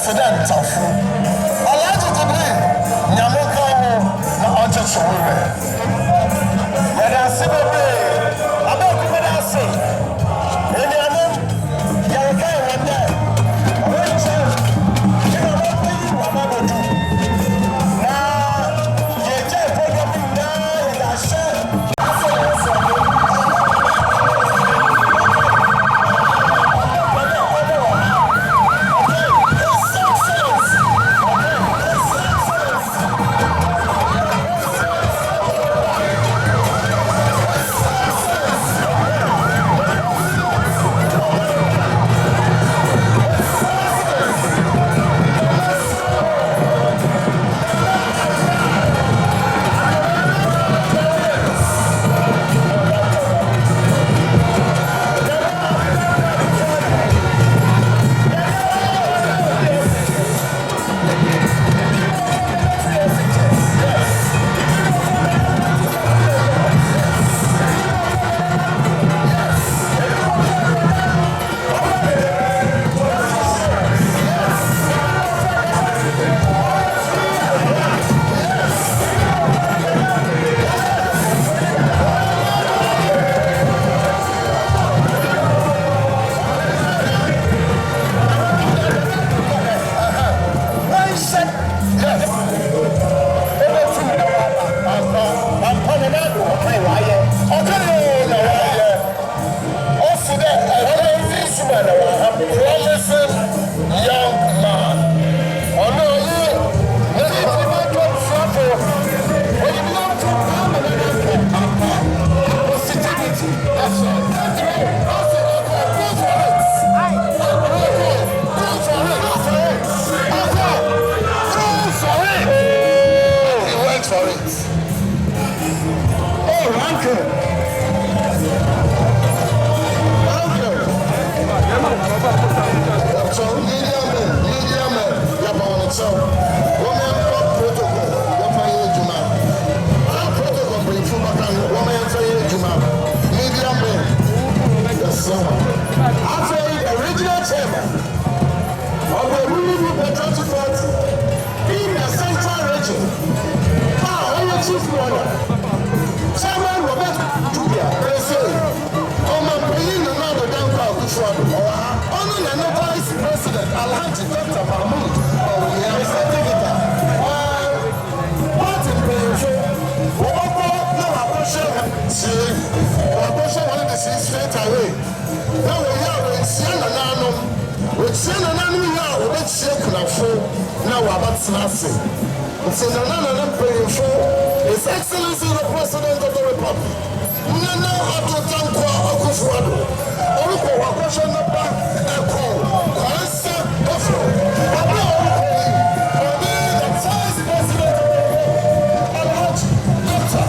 President Tafu. Alhaji Jibril Nyamuka na Onche Chowure. Yada Sibebe Abeku Medase. Eni Anem Yareka Wende. Wenche Kina Wapu Wamabodu. Na Yeje Programming na Yashe. His Excellency the President of the Republic, Nana Addo Ekow, Quansah, the Vice President Alhaji Dr.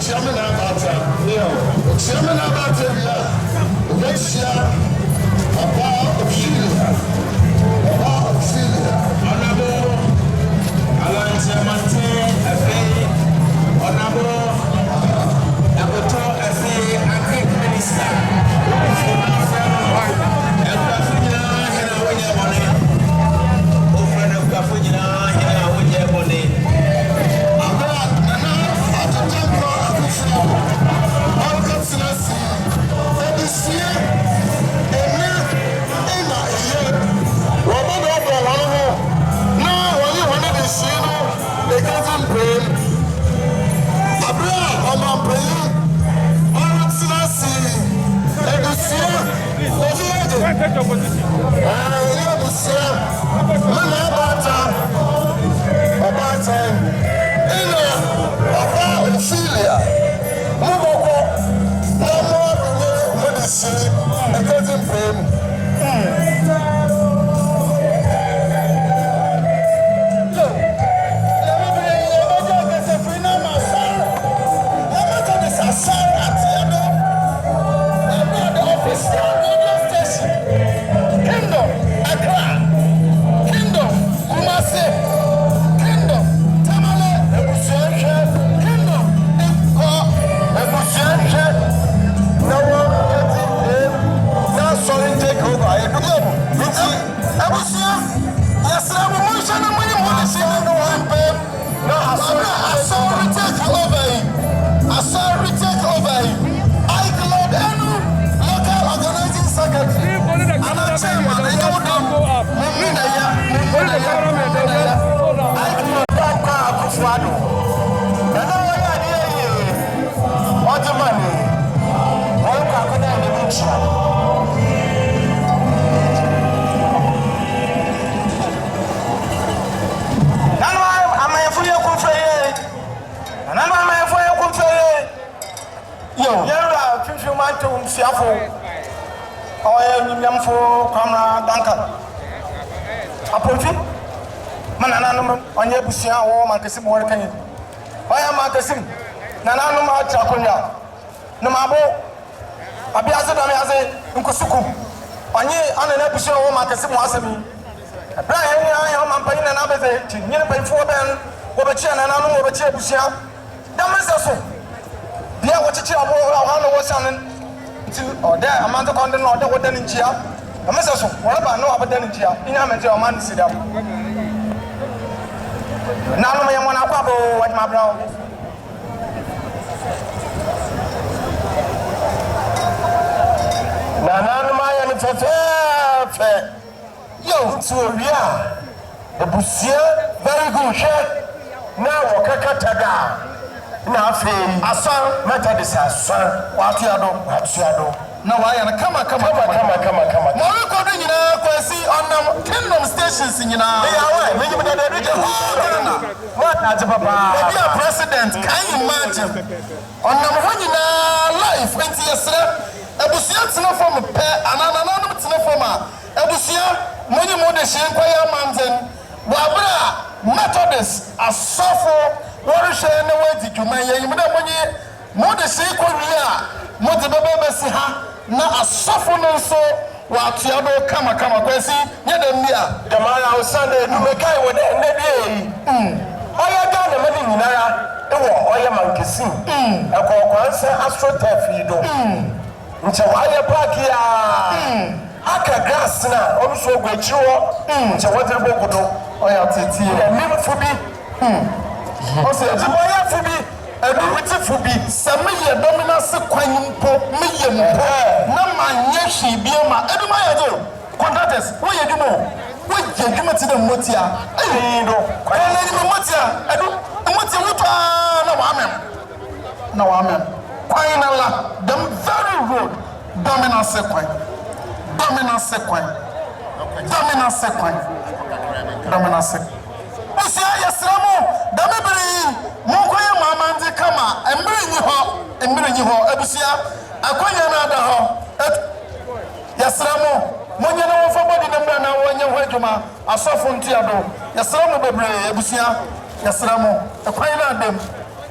chairman about chairman about next year about Ophelia. Honorable Alliance Mante FA, Honorable Aboto FA, Agric Minister. Kasim working. I am Kasim. Nanano Machakunya. Namabo. Abiaza Damiaze, Unkusukum. On ye on an episode of Makasim Wasami. Brian, I am paying an abbey, near pay for Ben, Obachi and Anano Obachi Busia. Damasaso. Dear, what you have all was on or there, a month of content or the Wadan in Chia. A message, whatever I know about Denintia, in Amateur man sit up. Now I want to bubble with my brow. Nana, my fair. Yo, so yeah. The Busia, very good shirt. Now, Kakataga. Now, Asa, Methodist, son, Watiado. Now I am come. Now look what you know, see on Kingdom stations in what as a papa, maybe a president, can you imagine? On number one in life, when yesterday, a Busia from a pair, and another from a Busia, money more than Shankwaya Mountain, Wabra, Methodist, a soft water share in the way to Jumaya, you know, more than Shankwaya, more than Baba na asofo no so wa atuado kama kwesi nye dem bia demara osande numekai wo de ndie oya ga na mani nyinara ewo oya mankesim ekọ Quansah astroturf yi do nche wa ye park ya aka grass na onuso ogwachiwo nche wa de bogudo oya tete e nimfu bi o se jiboya fu bi beautiful be some million dominance quanimpo million na manye hwe bioma eduma yedo contractors wo yedumo wo yeduma ti dem motia do kwala ni motia edu motia wo pa na wa amem kwinala them very road dominance Usia yesramo damebiri munkoye mamandi kama embiri nyi ho abusia akonya na ada ho yesramo monye na won fa body na mra na wonye ho adwuma asofo ntiado yesramo bebre abusia yesramo akwan na adam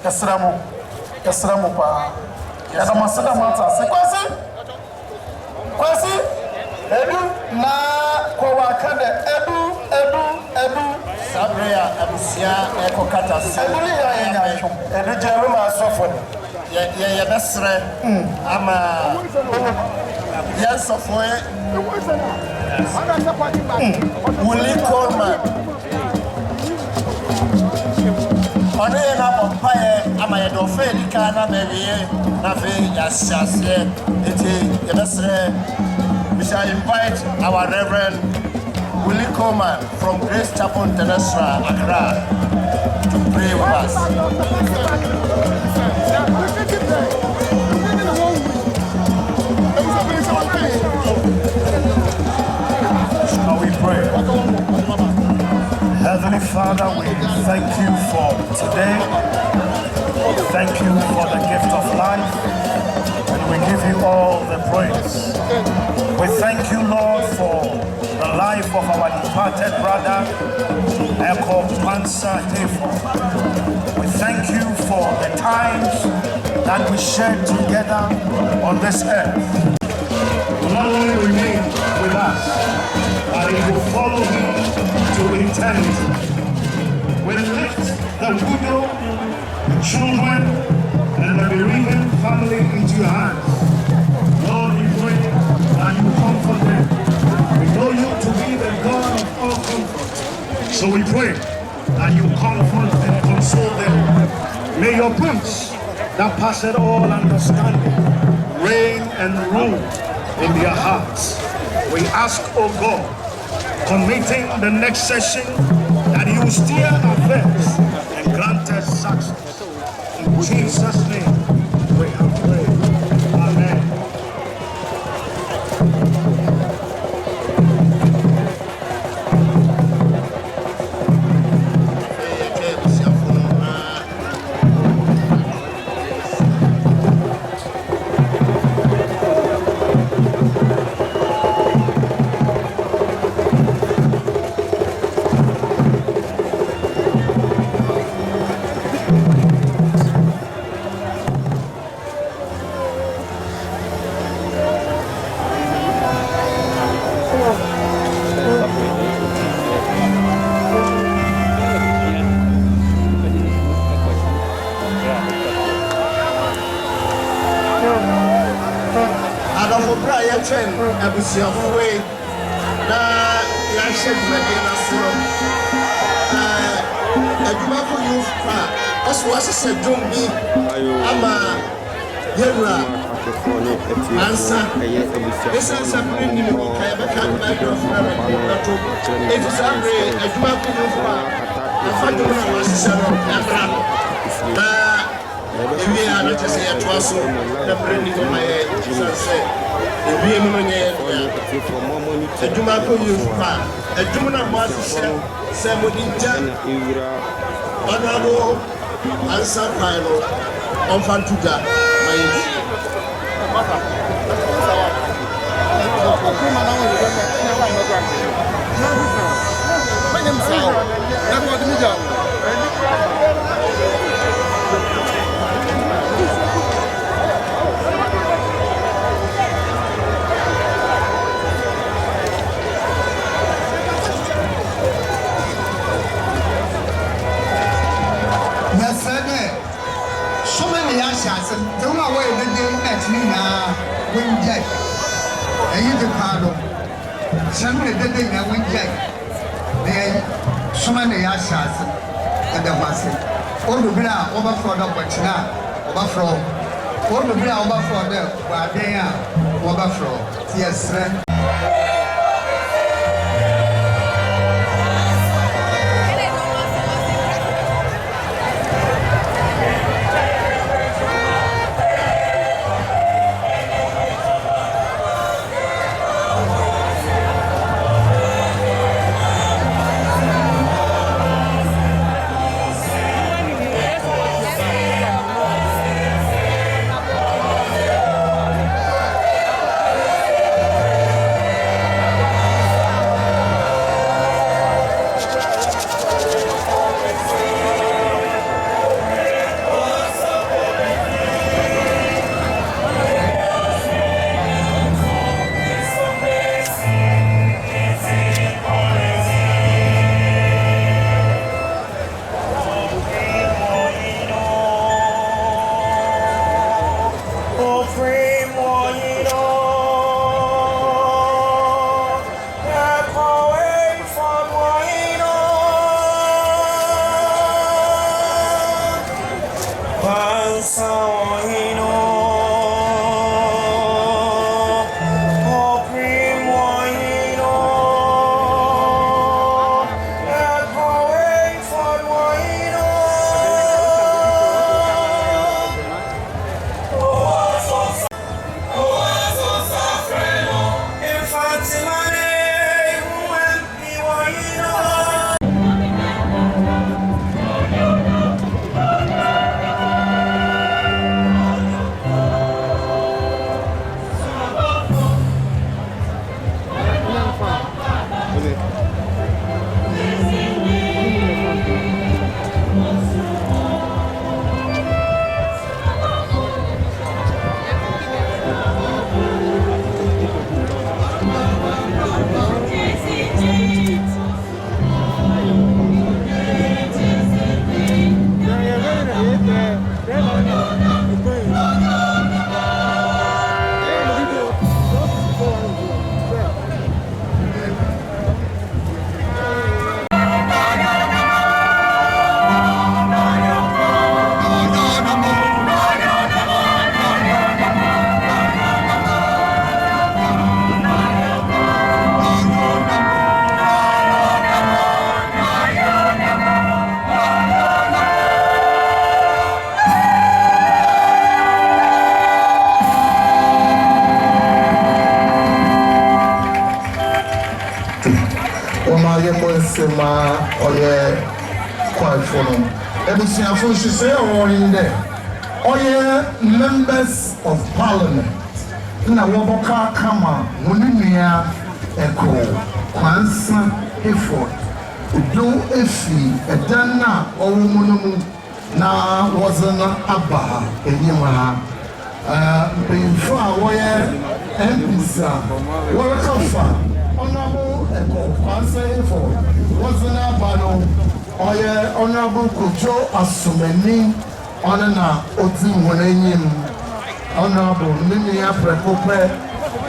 yesramo yɛsrɛ mo paa yɛda mo ase da mo ata ase Quansah edu na kɔwa aka dɛ edu Sabria abusia ekokata se edu ne yɛ yɛnya atwom edu gyɛre ma asɔfo ye besre ama yɛsɔfo Wuli Coleman ɔne yɛ na ɔmpaeɛ ama yɛde ɔfa adika na bɛwie na afei yɛahyɛaseɛ enti yɛbɛsrɛ we shall invite our Reverend Wuli Coleman from Grace Chapel International, Accra, to pray with us. Shall we pray? Heavenly Father, we thank you for today. Thank you for the gift of life. And we give you all the praise. We thank you, Lord, for the life of our departed brother, Ekow. We thank you for the times that we shared together on this earth. Not only remain with us, but it will follow him to eternity. We lift the widow, the children, and the bereaved family into your hands. Lord, we pray that you comfort them. We know you to be the God of all comfort. So we pray that you comfort and console them. May your peace that passeth all understanding reign and rule in their hearts. We ask, oh God, committing the next session, that you steer affairs and grant us success. In Jesus' name, we have prayed. Amen. abusiafoe na yɛahyɛ dwumadie no ase no adwumafo youth park ɔso wɔahyehyɛ dwom bi ama yɛwura Quansah ɛsiane sɛ bere nnim hɔ ka yɛbɛka microphone no bɛto ɛti saa bere adwumafo youth park ɛfa dwom no a wɔahyehyɛ no ɛbra no na ewie a no kyɛ sɛ yɛtoa so na bere nnim hɔ ma yɛ ɛsiane sɛ ewie mu no nyɛ adwuma kɔ youth park adwuma no a moahyehyɛ sɛ mode gya ɔnoabo ansa kwan no ɔmfa nto gya ma yɛntie Don't know where the day met me now. When Jack, and you the pardon. Some of the day now when Jack, then so many ashes and the master. All the blah overflow of what's now, overflow. All the blah overflow there, but they are overflow. Yes, sir. Sema oye Quansah. Ebusiafo hwese in there. Oye members of parliament. Na woboka kama munua Ekow Quansah effort. Do efi edana owumunumu na wazana aba enyima. Before oye MPsa welcome Honorable Ekow Quansah effort. Wasn't a bano or Honorable Kujo Asumeni Honor Oti Monenim Honorable Minia Prepope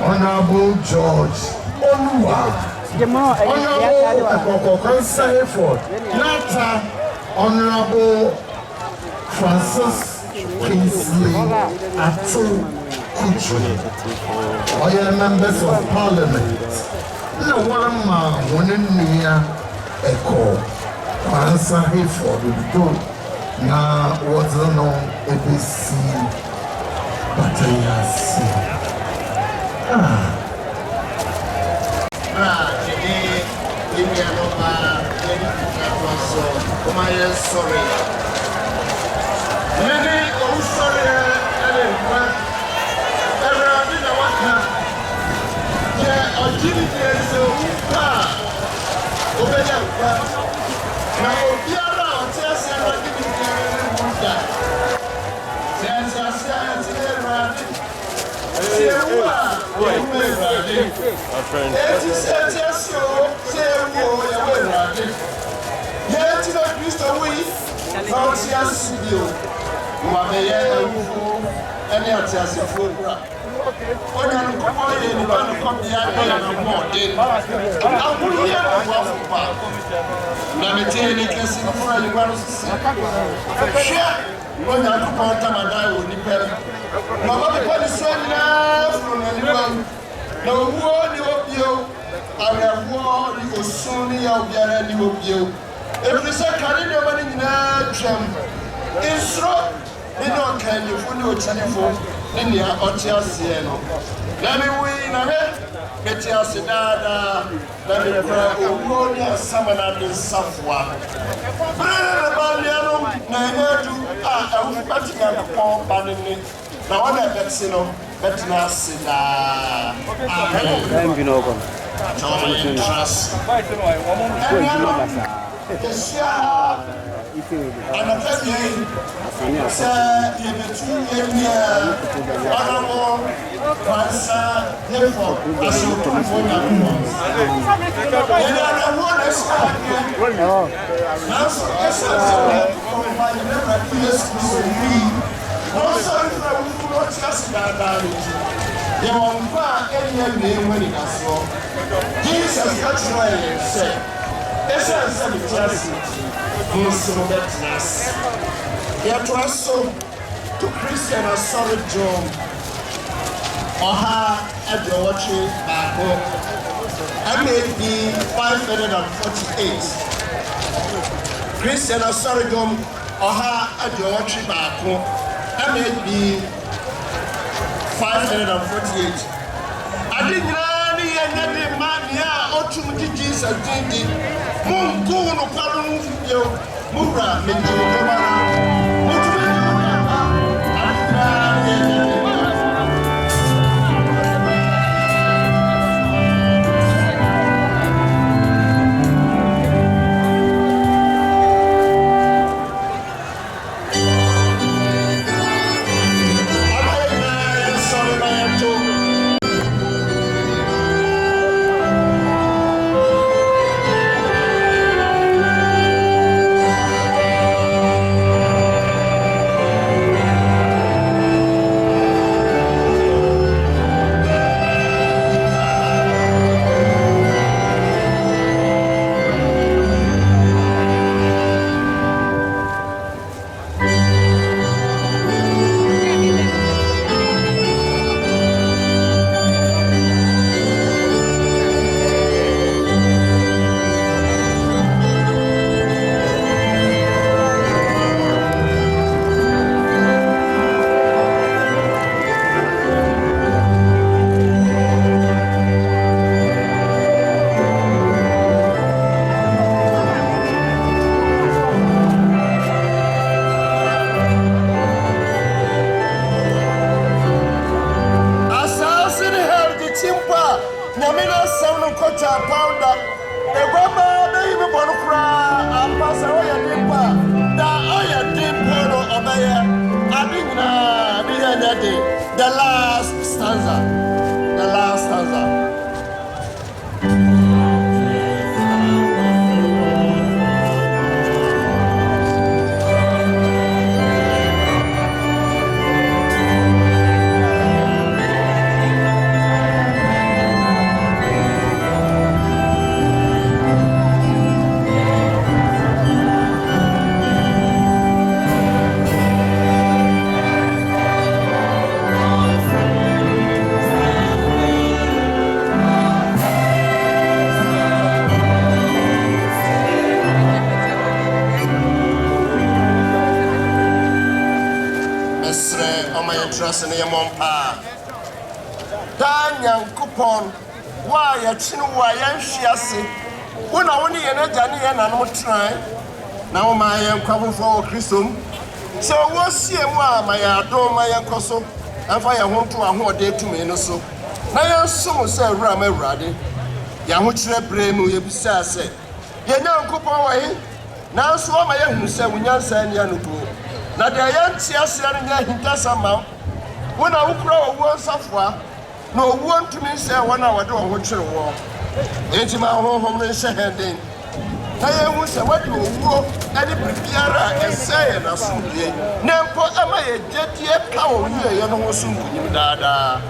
Honorable George Oluwa Honorable Ekow Quansah effort Nata Honorable Francis Kingsley Atu Kujo or members of parliament. No one in Ekow Quansah for the door. Now, what's on ABC Battalias? Today, give me a number, sorry. Many sorry, let me win a head. Get your Sidada, let me pray. Oh, someone at the Safwa. Brother Baliano, Nadu, I was batting at the poor banning. Now, what I bet, you know, bet not Sida. I'm going over. Trust. And I'm telling you, sir, you have 2 years, honorable Quansah, therefore, as you come for your ones. And I want to start here. Now, so as I come by the never years to me, also if I would not just that, they won't buy any name when it has so. Jesus touched my and said, this is a Jesus. Yes, yet was so. to Christian Assorted Drum. Oha Addo Bako. MAB 548. Christian Assorted Drum. Oha Addo Bako. MAB 548. I didn't know any man here or two Jesus and Dindi. Moon go no problem you. Mura, the last stanza. Trust in your mom. Daniel Coupon, why a chin, why and she has it. When I only an Johnny and I'm not trying. Now my young couple for Christum. So what's here, my Addo, my uncle so, and fire home to a whole day to me, no so. Now some say Rame Raddy. Yamutre Bremu, you say. You know, Coupon way. Now so my young say, when you say Yanuku. Now the young tears and him does amount. When I grow once of war, no one to me say 1 hour do a watch war. Ain't my home and say handing. I was a what you go and prepare and say and assume. Never am I a jet yet cow here, you know, soon could dada.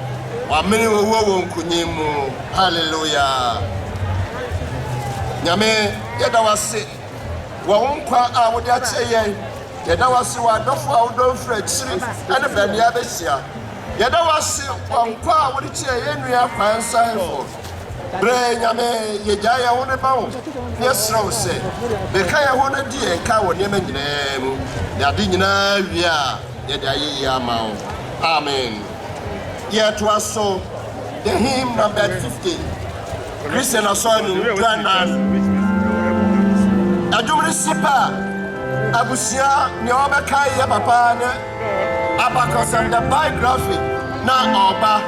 1 minute won't kunyimu. Hallelujah. Yame, yet I was sick. Won't quite out with that say. Yet I was so I don't fret and a bad yabesia. Yet I was one car with a chair and we have Quansah for. Bray Yame, Yajaya on a bound. Yes, so say. The Kaya won a dear cow and Yemen name. Yadina, yet I mount. Amen. Yet was so. The hymn number 50. Christian Assorted Drum. Ejumri sipa abusia ni obekai ya papa ne abakosam the biography na oba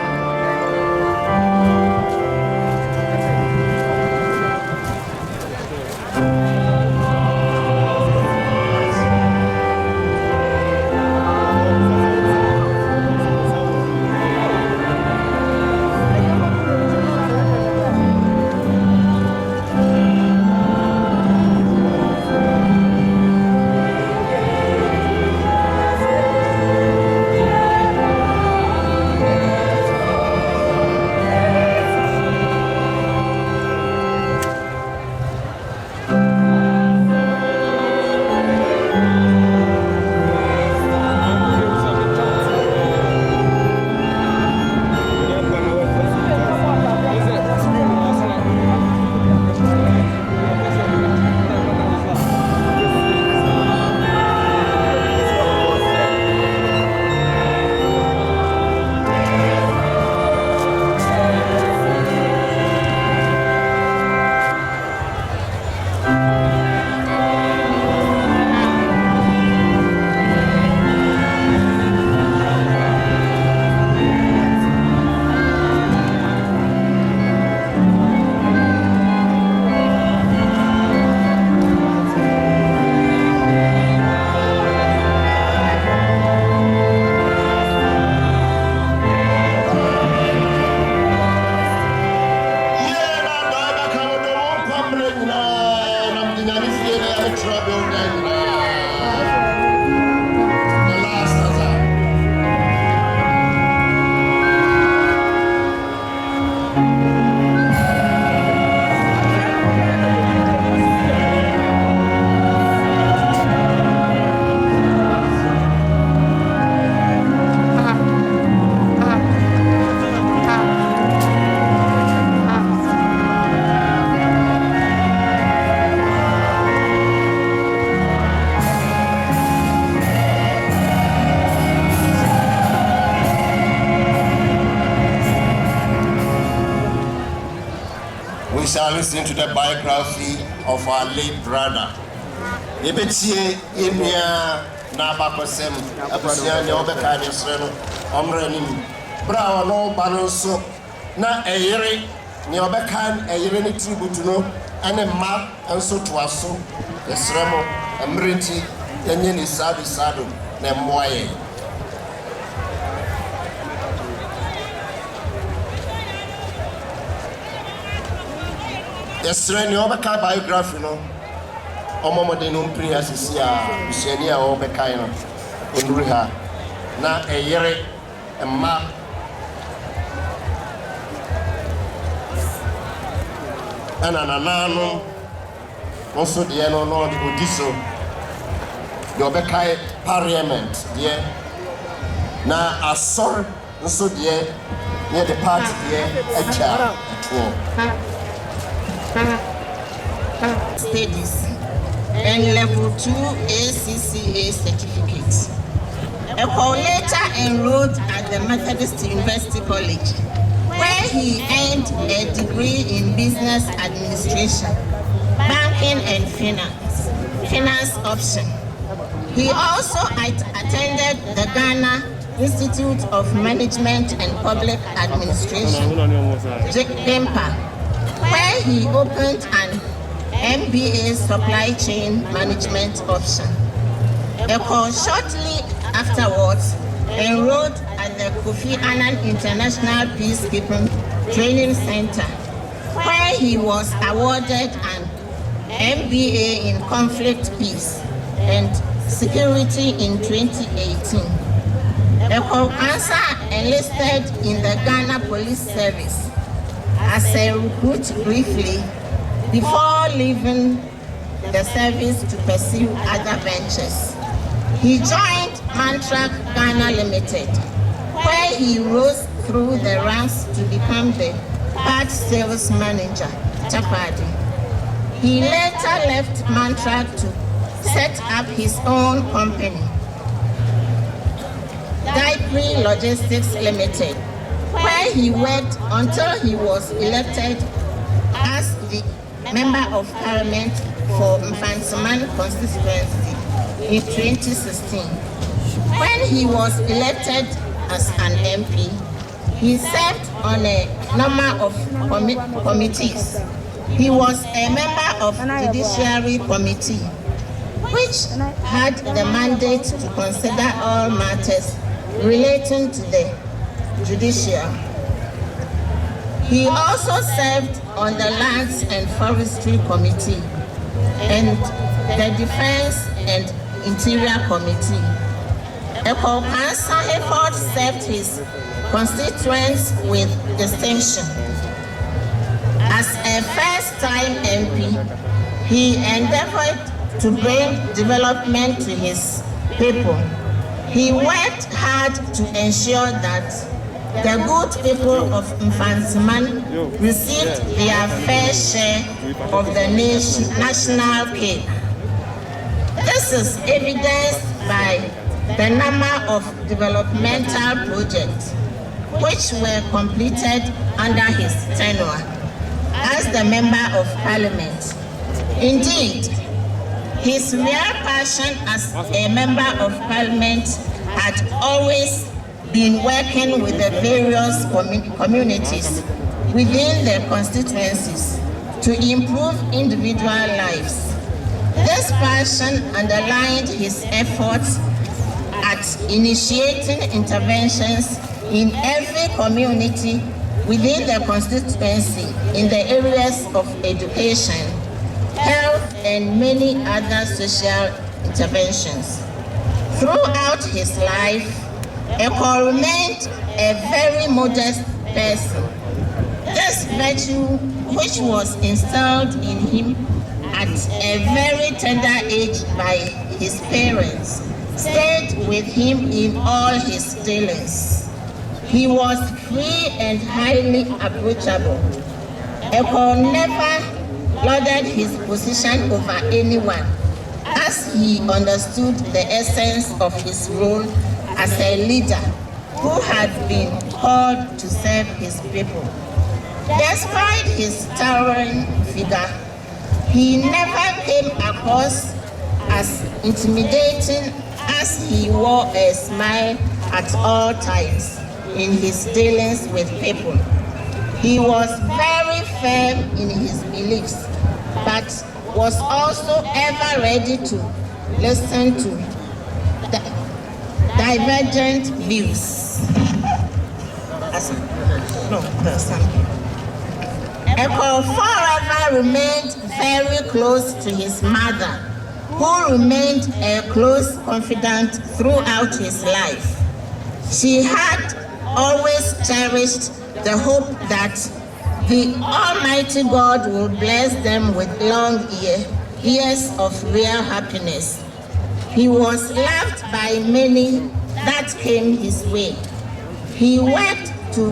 shall listen to the biography of our late brother. Ebetie Emia Nabakosem, Abusiani Obeka Nesreno, Omrenim, Bravo no Banonso, Na Eyere, Niobekan, Eyere Tributuno, and a map and so to us, the Sremo, Emriti, Yanyan is Sado, Nemoye. The Sreni Obeka biography, no. Omomode no mpiri asisi a usiani a obekan no onuru ha na eyere emma ana nanano also de no odiso de obekan parliament de na asor also de near the party de echa studies and level 2 ACCA certificates. Ekow later enrolled at the Methodist University College, where he earned a degree in business administration, banking and finance option. He also attended the Ghana Institute of Management and Public Administration, GIMPA, where he opened an MBA Supply Chain Management option. Ekow shortly afterwards enrolled at the Kofi Annan International Peacekeeping Training Center, where he was awarded an MBA in Conflict Peace and Security in 2018. Ekow Quansah enlisted in the Ghana Police Service as a recruit briefly before leaving the service to pursue other ventures. He joined Mantrak Ghana Limited, where he rose through the ranks to become the part sales manager, Chapadi. He later left Mantrak to set up his own company, ℁emetery Logistics Limited, where he worked until he was elected as the Member of Parliament for Mfantsiman constituency in 2016. When he was elected as an MP, he served on a number of committees. He was a member of the Judiciary Committee, which had the mandate to consider all matters relating to the judiciary. He also served on the Lands and Forestry Committee and the Defense and Interior Committee. Ekow Quansah effort served his constituents with distinction. As a first-time MP, he endeavored to bring development to his people. He worked hard to ensure that the good people of Mfantsiman received their fair share of the national cake. This is evidenced by the number of developmental projects which were completed under his tenure as the Member of Parliament. Indeed, his real passion as a Member of Parliament had always been working with the various communities within the constituencies to improve individual lives. This passion underlined his efforts at initiating interventions in every community within the constituency in the areas of education, health, and many other social interventions. Throughout his life, Ekow remained a very modest person. This virtue, which was instilled in him at a very tender age by his parents, stayed with him in all his dealings. He was free and highly approachable. Ekow never lorded his position over anyone, as he understood the essence of his role as a leader who had been called to serve his people. Despite his towering figure, he never came across as intimidating as he wore a smile at all times in his dealings with people. He was very firm in his beliefs, but was also ever ready to listen to divergent views. Ekow forever remained very close to his mother, who remained a close confidant throughout his life. She had always cherished the hope that the Almighty God will bless them with long years of real happiness. He was loved by many that came his way. He worked to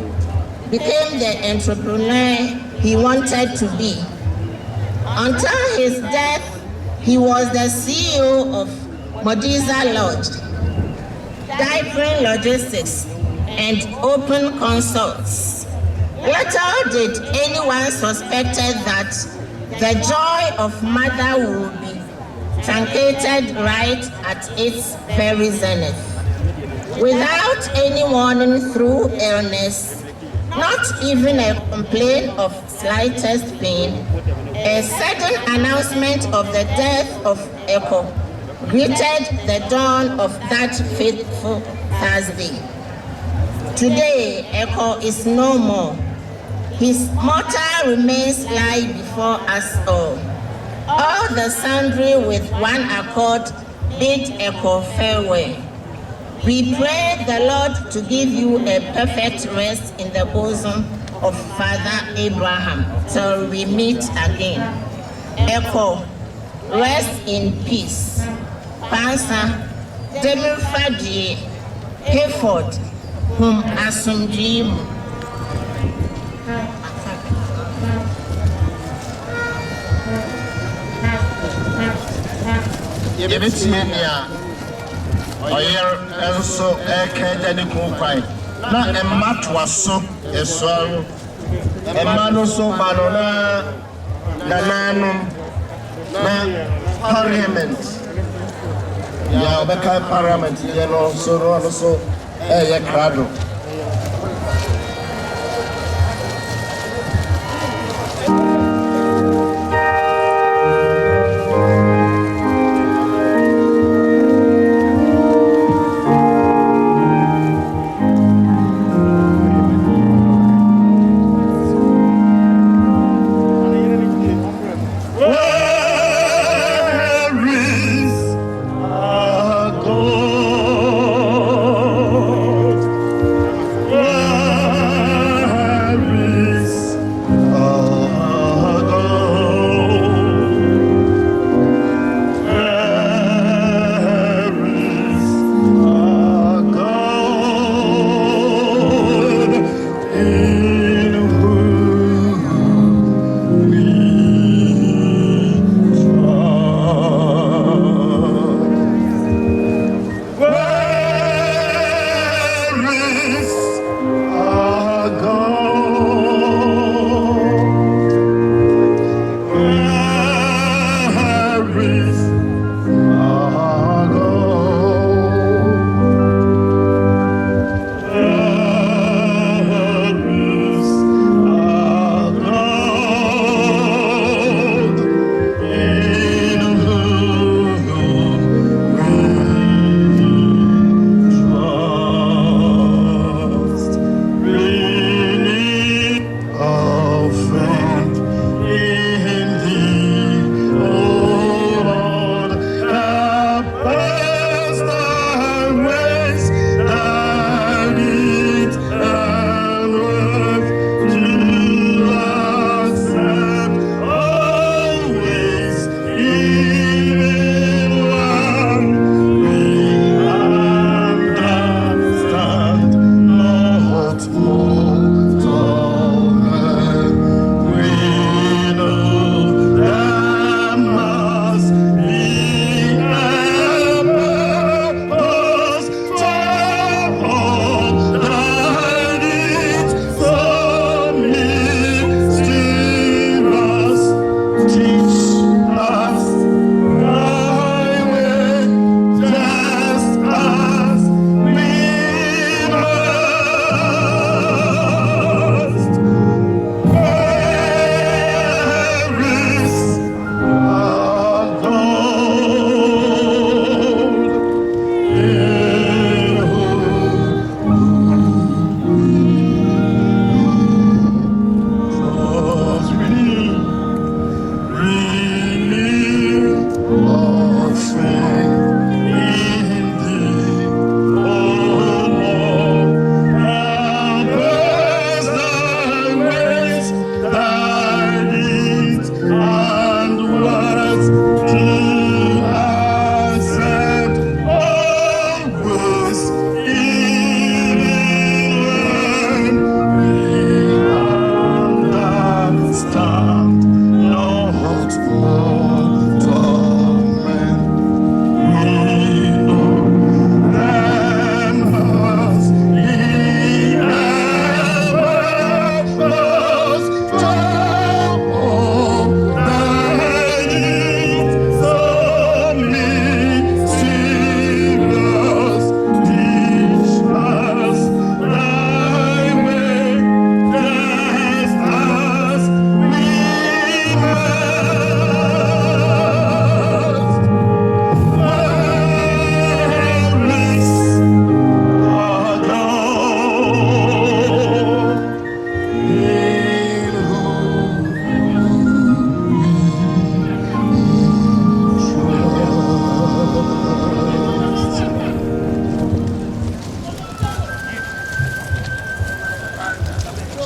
become the entrepreneur he wanted to be. Until his death, he was the CEO of Modiza Lodge, Diving Logistics, and Open Consults. Little did anyone suspected that the joy of mother would be truncated right at its very zenith. Without any warning through illness, not even a complaint of slightest pain, a sudden announcement of the death of Ekow greeted the dawn of that fateful Thursday. Today, Ekow is no more. His mortal remains lie before us all. All the sundry with one accord bid Ekow farewell. We pray the Lord to give you a perfect rest in the bosom of Father Abraham till we meet again. Ekow, rest in peace. Quansah, Demifadie, Hayford, whom asumdrim. Also, na ematwa so esoro emano so manona nananum na parliament ya obeka parliament ye no so ye krado.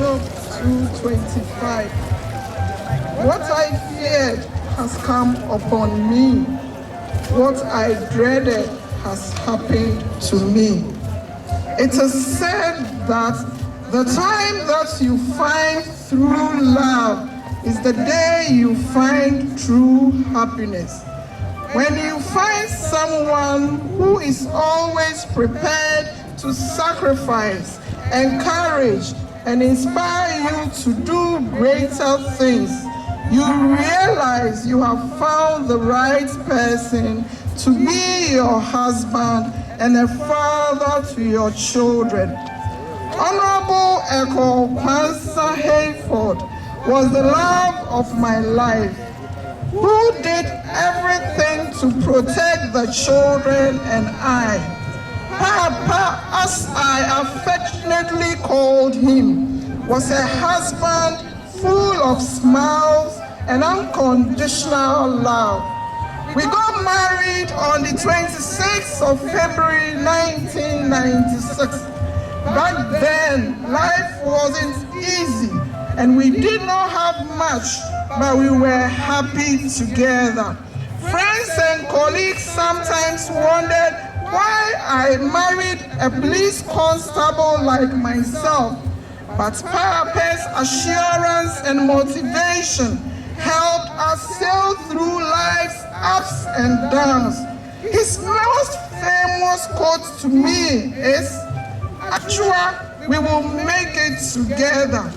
Job 2:25. What I feared has come upon me. What I dreaded has happened to me. It is said that the time that you find true love is the day you find true happiness. When you find someone who is always prepared to sacrifice, encourage, and inspire you to do greater things, you realize you have found the right person to be your husband and a father to your children. Honorable Ekow Quansah was the love of my life, who did everything to protect the children and I. Papa, as I affectionately called him, was a husband full of smiles and unconditional love. We got married on the 26th of February 1996. Back then, life wasn't easy and we did not have much, but we were happy together. Friends and colleagues sometimes wondered why I married a police constable like myself, but Papa's assurance and motivation helped us sail through life's ups and downs. His most famous quote to me is, "Actually, we will make it together.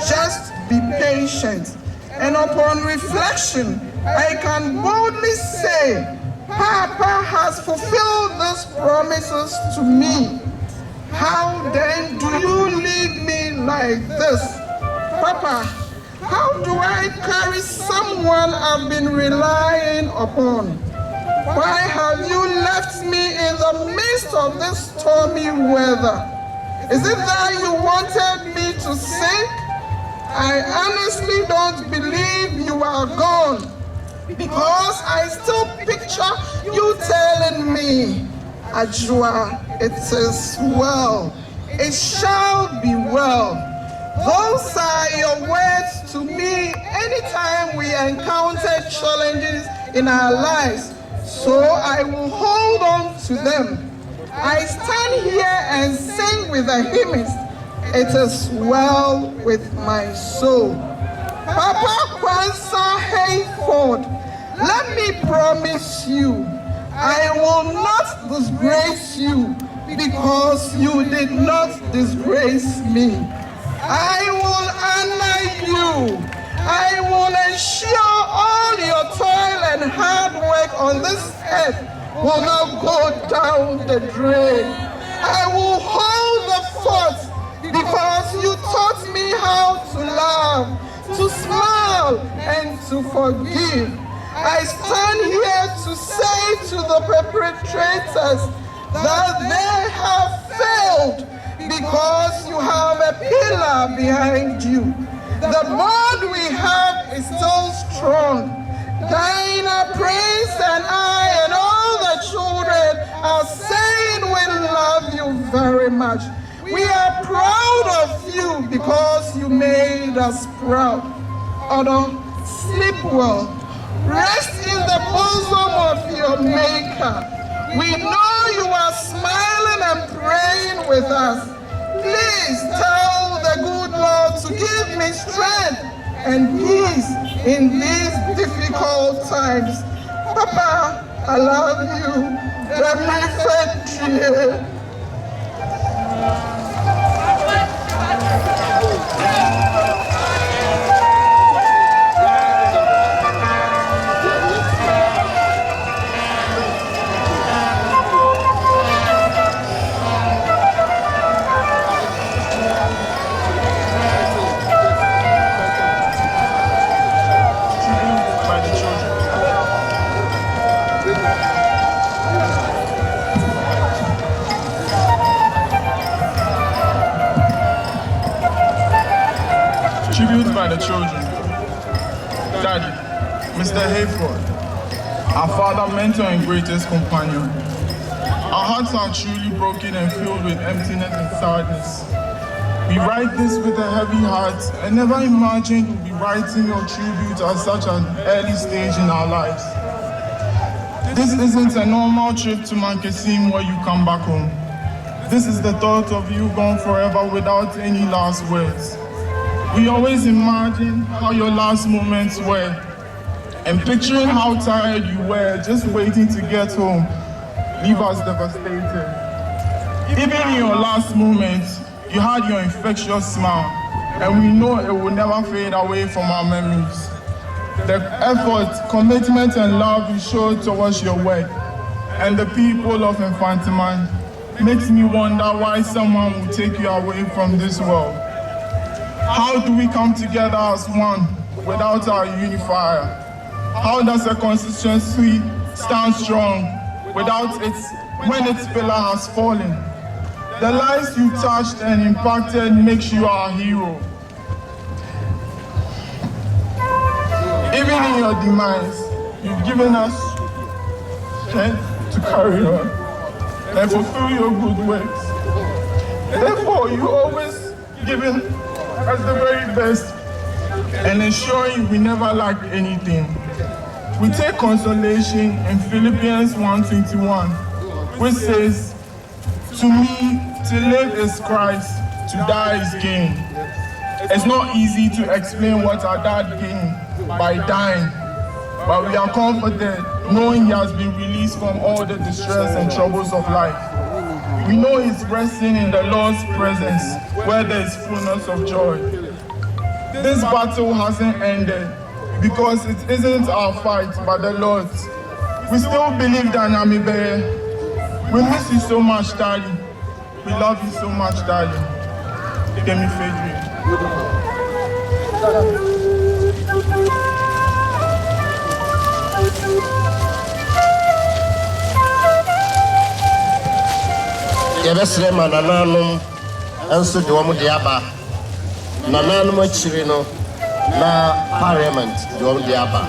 Just be patient." And upon reflection, I can boldly say, Papa has fulfilled these promises to me. How then do you leave me like this? Papa, how do I carry someone I've been relying upon? Why have you left me in the midst of this stormy weather? Is it that you wanted me to sink? I honestly don't believe you are gone, because I still picture you telling me, Ajua, it is well, it shall be well. Those are your words to me anytime we encounter challenges in our lives, so I will hold on to them. I stand here and sing with the hymns, "It is well with my soul." Papa Quansah, let me promise you, I will not disgrace you because you did not disgrace me. I will honor you. I will ensure all your toil and hard work on this earth will not go down the drain. I will hold the fort because you taught me how to love, to smile, and to forgive. I stand here to say to the perpetrators that they have failed because you have a pillar behind you. The bond we have is so strong. Dinah, Prince, and I, and all the children are saying we love you very much. We are proud of you because you made us proud. Addo, sleep well. Rest in the bosom of your Maker. We know you are smiling and praying with us. Please tell the good Lord to give me strength and peace in these difficult times. Papa, I love you. ℂemetery. Tribute by the children. Daddy, Mr. Hayford, our father, mentor, and greatest companion. Our hearts are truly broken and filled with emptiness and sadness. We write this with a heavy heart and never imagined we'd be writing your tribute at such an early stage in our lives. This isn't a normal trip to Mankesim where you come back home. This is the thought of you gone forever without any last words. We always imagine how your last moments were and picturing how tired you were just waiting to get home leave us devastated. Even in your last moments, you had your infectious smile, and we know it will never fade away from our memories. The effort, commitment, and love you showed towards your work and the people of Infantiman makes me wonder why someone would take you away from this world. How do we come together as one without our unifier? How does a constituency stand strong without when its pillar has fallen? The lives you touched and impacted makes you our hero. Even in your demise, you've given us strength to carry on and fulfill your good works. Therefore, you always giving us the very best and ensuring we never lack anything. We take consolation in Philippians 1:21, which says, "To me, to live is Christ, to die is gain." It's not easy to explain what our dad gained by dying, but we are comforted knowing he has been released from all the distress and troubles of life. We know he's resting in the Lord's presence where there is fullness of joy. This battle hasn't ended because it isn't our fight but the Lord's. We still believe that ℂemetery. We miss you so much, Daddy. We love you so much, Daddy. ℂemetery. Yɛbɛsrɛ ma nananom nso de wɔn de aba. Nananom akyiri no na parliament de wɔn de aba.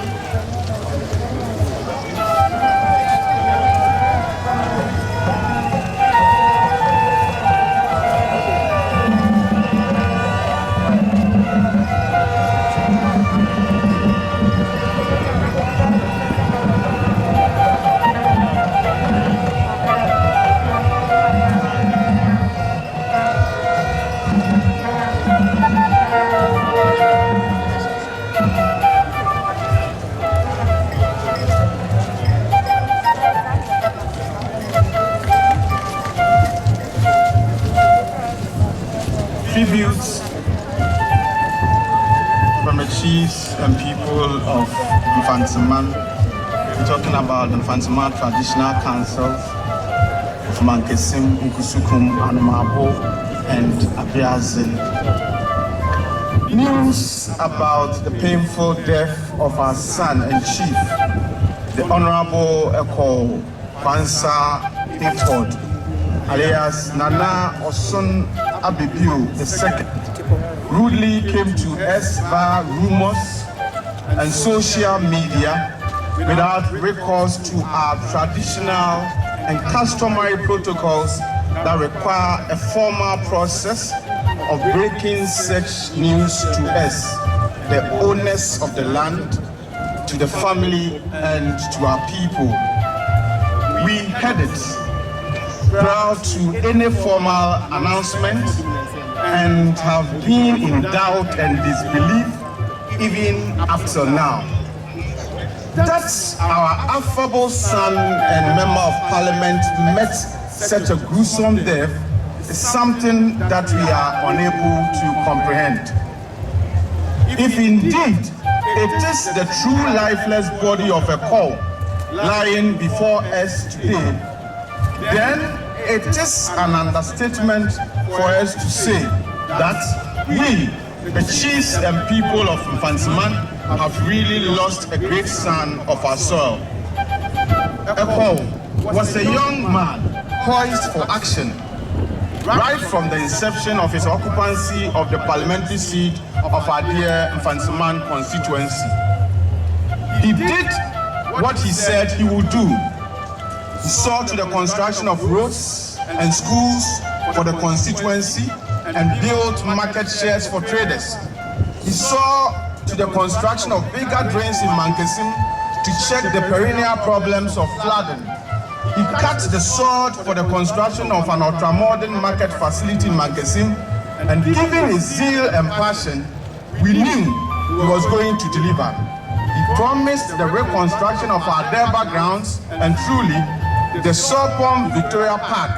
Tributes from the chiefs and people of Infantiman. We're talking about the Infantiman traditional councils of Mankesim, Nkusukum, Anumabo, and Abiazin. News about the painful death of our son and chief, the Honorable Ekow, Quansah, alias Nana Osun Abibiu II, rudely came to us via rumors and social media without recourse to our traditional and customary protocols that require a formal process of breaking such news to us, the owners of the land, to the family, and to our people. We heard it prior to any formal announcement and have been in doubt and disbelief even up till now. That our affable son and member of parliament met such a gruesome death is something that we are unable to comprehend. If indeed it is the true lifeless body of Ekow lying before us today, then it is an understatement for us to say that we, the chiefs and people of Infantiman, have really lost a great son of our soil. Ekow was a young man poised for action right from the inception of his occupancy of the parliamentary seat of our dear Infantiman constituency. He did what he said he would do. He saw to the construction of roads and schools for the constituency and built market shares for traders. He saw to the construction of bigger drains in Mankesim to check the perennial problems of flooding. He cut the sword for the construction of an ultra-modern market facility in Mankesim, and given his zeal and passion, we knew he was going to deliver. He promised the reconstruction of our Derba grounds, and truly, the Sopom Victoria Park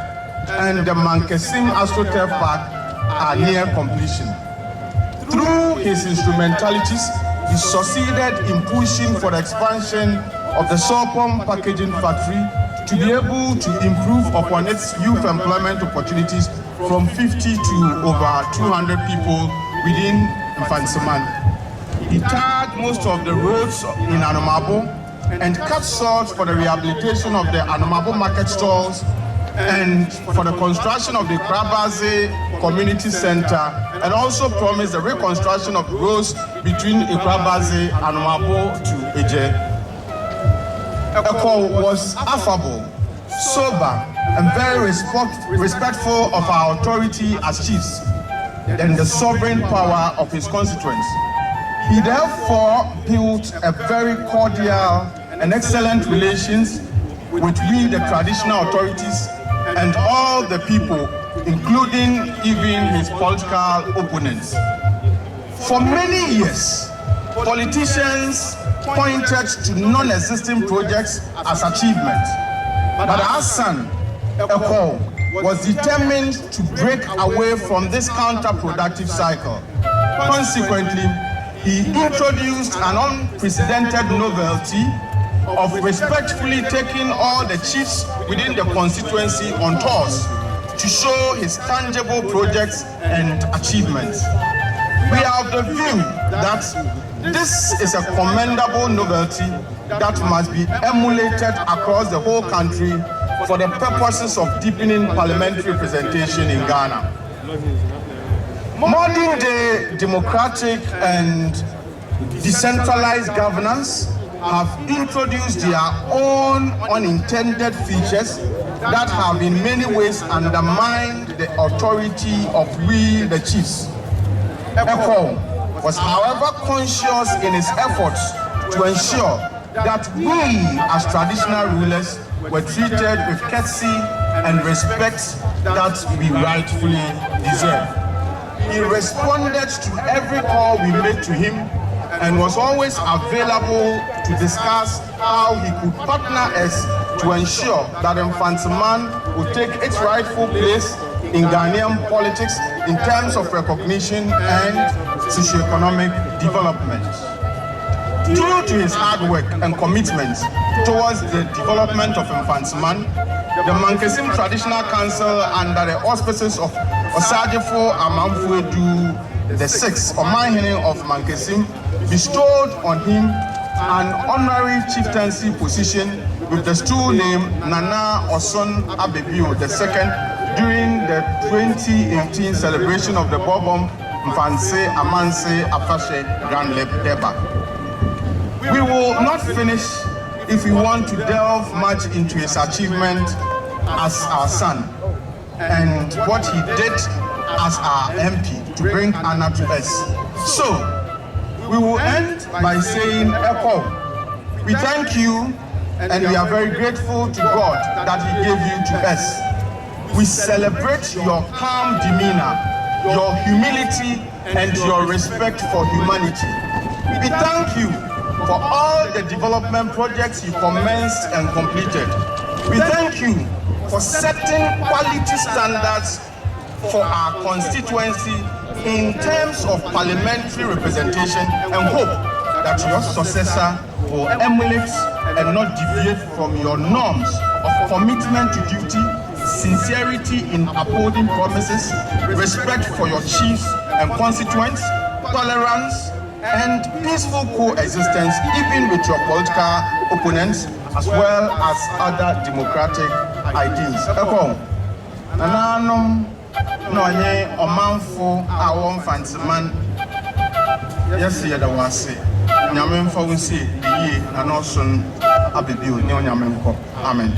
and the Mankesim AstroTurf Park are near completion. Through his instrumentalities, he succeeded in pushing for the expansion of the Sopom packaging factory to be able to improve upon its youth employment opportunities from 50 to over 200 people within Mfantsiman. He tarred most of the roads in Anomabo and cut salt for the rehabilitation of the Anomabo market stalls and for the construction of the Krabaze Community Center, and also promised the reconstruction of roads between Krabaze, Anomabo to Eje. Ekow was affable, sober, and very respectful of our authority as chiefs and the sovereign power of his constituents. He therefore built a very cordial and excellent relations with we, the traditional authorities, and all the people, including even his political opponents. For many years, politicians pointed to non-existing projects as achievements, but our son, Ekow, was determined to break away from this counterproductive cycle. Consequently, he introduced an unprecedented novelty of respectfully taking all the chiefs within the constituency on tours to show his tangible projects and achievements. We are of the view that this is a commendable novelty that must be emulated across the whole country for the purposes of deepening parliamentary representation in Ghana. Modern-day democratic and decentralized governance have introduced their own unintended features that have in many ways undermined the authority of we, the chiefs. Ekow was, however, conscious in his efforts to ensure that we, as traditional rulers, were treated with courtesy and respect that we rightfully deserve. He responded to every call we made to him and was always available to discuss how he could partner us to ensure that Mfantsiman would take its rightful place in Ghanaian politics in terms of recognition and socio-economic development. Due to his hard work and commitment towards the development of Mfantsiman, the Mankesim Traditional Council, under the auspices of Osajefo Amanfuedu the Sixth, Omanhene of Mankesim, bestowed on him an honorary chieftaincy position with the stool name Nana Osun Abebio II during the 2018 celebration of the Bobom Mfanse Amanse Afashe Grand Deba. We will not finish if we want to delve much into his achievement as our son and what he did as our MP to bring honor to us. So, we will end by saying, Ekow, we thank you and we are very grateful to God that he gave you to us. We celebrate your calm demeanor, your humility, and your respect for humanity. We thank you for all the development projects you commenced and completed. We thank you for setting quality standards for our constituency in terms of parliamentary representation, and hope that your successor will emulate and not deviate from your norms of commitment to duty, sincerity in upholding promises, respect for your chiefs and constituents, tolerance, and peaceful coexistence even with your political opponents, as well as other democratic ideals. Ekow, Nananom Noye Omanfo Awon Mfantsiman, yes, yet I was say, Yamen Fawunsi, ye, and also Abibio, Neon Yamenko. Amen.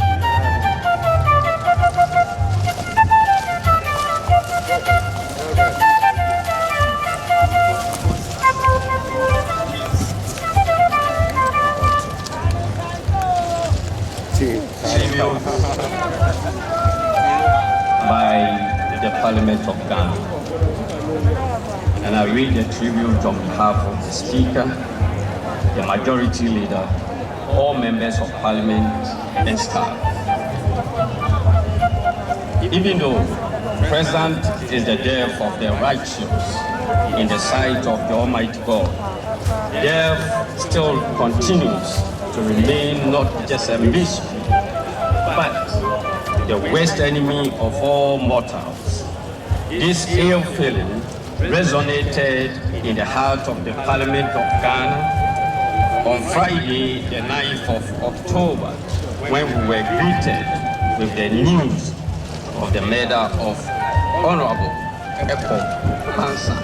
Parliament of Ghana. And I read the tribute on behalf of the Speaker, the Majority Leader, all members of Parliament and staff. Even though present is the death of the righteous in the sight of the Almighty God, death still continues to remain not just a mystery, but the worst enemy of all mortals. This ill feeling resonated in the heart of the Parliament of Ghana on Friday, the 9th of October, when we were greeted with the news of the murder of Honorable Ekow Quansah.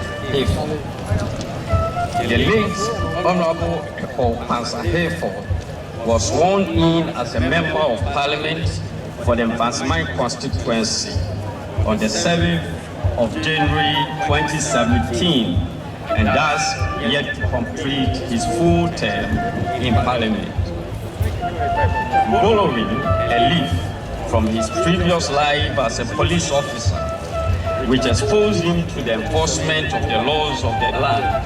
The late Honorable Ekow Quansah was sworn in as a member of Parliament for the Quansah constituency on the 7th of January 2017, and thus yet to complete his full term in Parliament. Following a leaf from his previous life as a police officer, which exposed him to the enforcement of the laws of the land,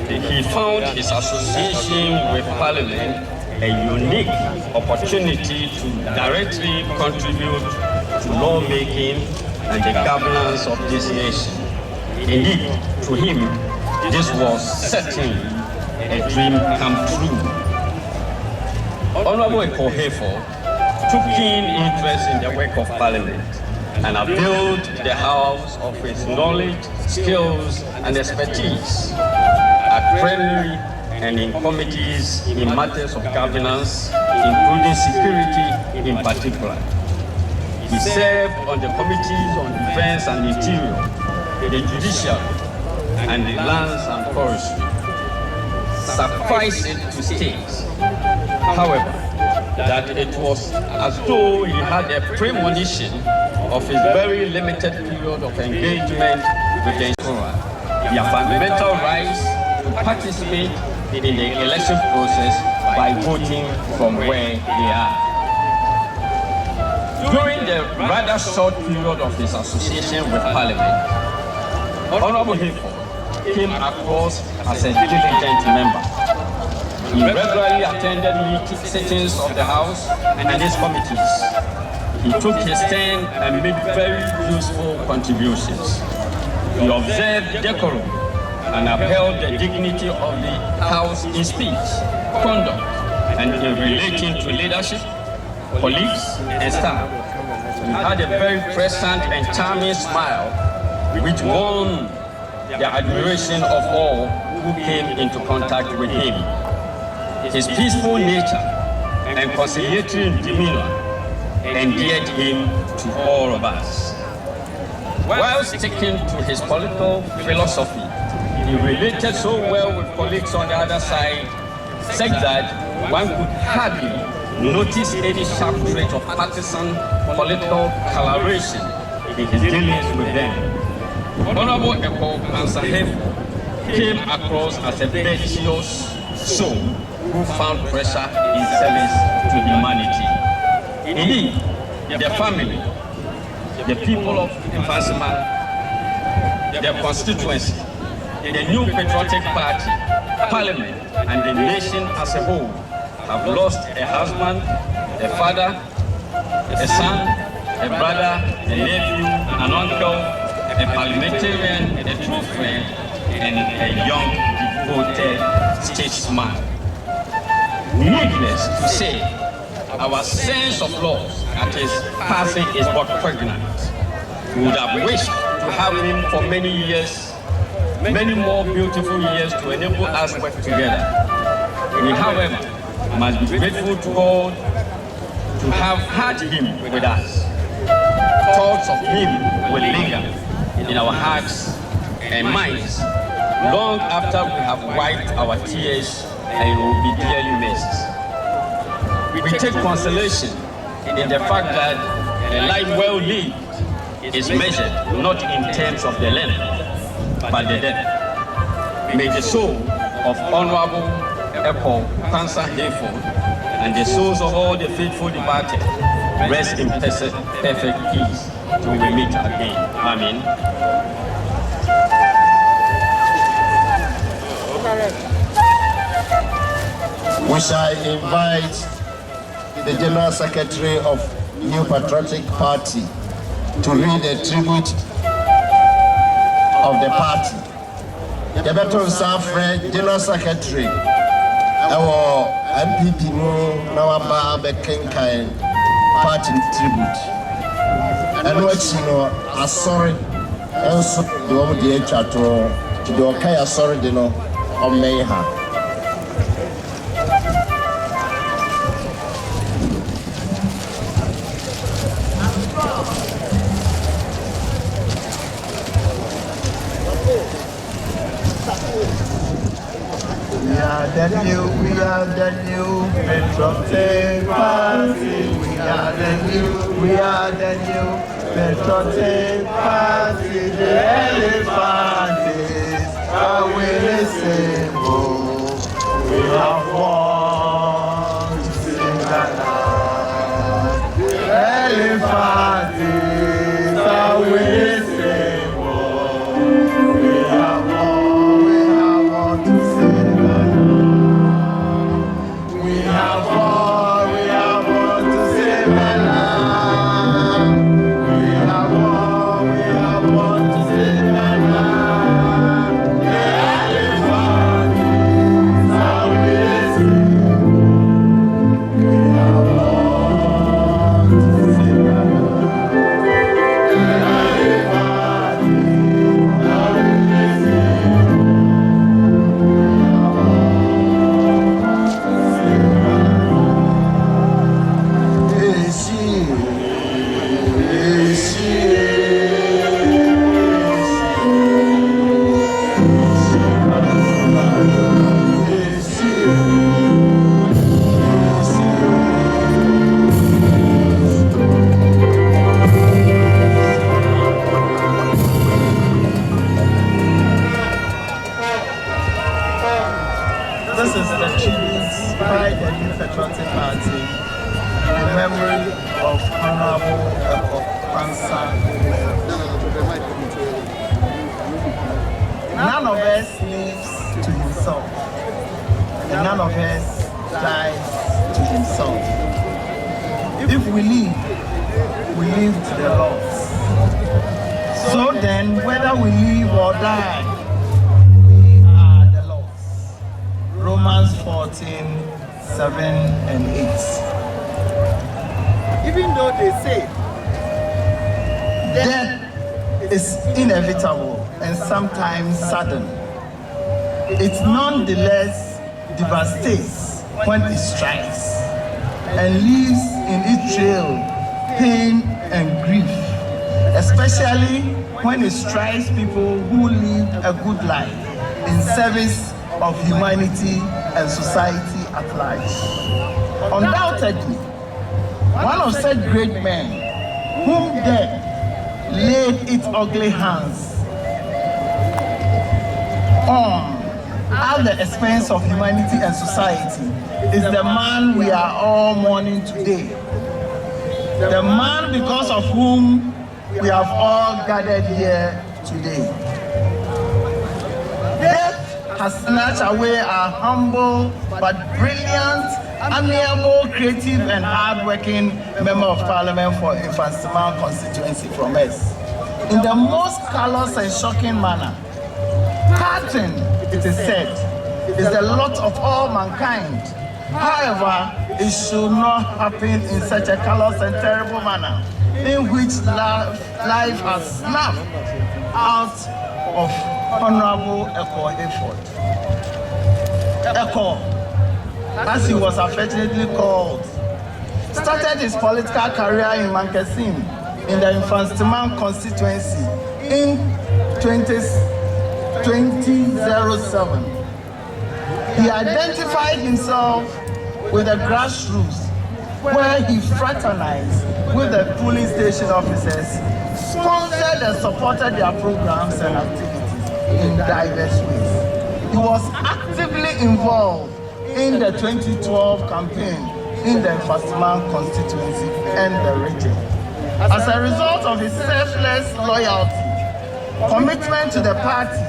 he found his association with Parliament a unique opportunity to directly contribute to lawmaking and the governance of this nation. Indeed, to him, this was certainly a dream come true. Honorable Ekow took keen interest in the work of Parliament and availed the House of his knowledge, skills, and expertise at plenary and in committees in matters of governance, including security in particular. He served on the committees on defense and interior, the judiciary, and the lands and forestry. Suffice it to state, however, that it was as though he had a premonition of his very limited period of engagement with the insurer, their fundamental rights to participate in the election process by voting from where they are. During the rather short period of his association with Parliament, Honorable Hayford came across as a diligent member. He regularly attended sittings of the House and its committees. He took his stand and made very useful contributions. He observed decorum and upheld the dignity of the House in speech, conduct, and in relating to leadership, colleagues, and staff. He had a very pleasant and charming smile, which won the admiration of all who came into contact with him. His peaceful nature and conciliatory demeanor endeared him to all of us. While sticking to his political philosophy, he related so well with colleagues on the other side, such that one could hardly notice any sharp trait of partisan political coloration in his dealings with them. Honorable Ekow Quansah came across as a virtuous soul who found pressure in service to humanity. Indeed, the family, the people of Quansah, their constituency, the new patriotic party, Parliament, and the nation as a whole have lost a husband, a father, a son, a brother, a nephew, an uncle, a parliamentarian, a true friend, and a young, devoted statesman. Needless to say, our sense of loss at his passing is but pregnant. We would have wished to have him for many years, many more beautiful years to enable us to work together. We, however, must be grateful to God to have had him with us. Thoughts of him will linger in our hearts and minds long after we have wiped our tears, and he will be dearly missed. We take consolation in the fact that a life well lived is measured not in terms of the length, but the depth. May the soul of Honorable Ekow Quansah and the souls of all the faithful departed rest in perfect peace. till we meet again. Amen. We shall invite the General Secretary of New Patriotic Party to read a tribute of the party. The Beton Safre, General Secretary, our MPP now about the Kenkai party tribute. And what you know, I sorry, also the one with the chato, to the okay, sorry, you know, on Mayha. We are the new patriotic party. We are the new patriotic party. The elephant is our winning symbol. We have won to sing that line. The elephant is our winning symbol. We have won to sing that line. We have won to sing that line. We have won to sing that line. The elephant is our winning symbol. We have won to sing that line. The elephant is our winning This is the tribute by the New Patriotic Party in memory of Honorable Ekow Quansah. None of us lives to himself, and none of us dies to himself. If we live to the Lord. So then, whether we live or die, we are the Lord's. Romans 14:7-8. Even though they say death is inevitable and sometimes sudden, it nonetheless devastates when it strikes and leaves in its trail pain and grief, especially when it strikes people who live a good life in service of humanity and society at large. Undoubtedly, one of such great men whom death laid its ugly hands on at the expense of humanity and society is the man we are all mourning today. The man because of whom we have all gathered here today. Death has snatched away our humble but brilliant, amiable, creative and hard-working Member of Parliament for Quansah constituency from us in the most callous and shocking manner. Parting, it is said, is the lot of all mankind. However, it should not happen in such a callous and terrible manner in which life has snapped out of Honorable Ekow effort. Ekow, as he was affectionately called, started his political career in Mankasim in the Quansah constituency in 2007. He identified himself with the grassroots, where he fraternized with the police station officers, sponsored and supported their programs and activities in diverse ways. He was actively involved in the 2012 campaign in the Quansah constituency and the region. As a result of his selfless loyalty, commitment to the party,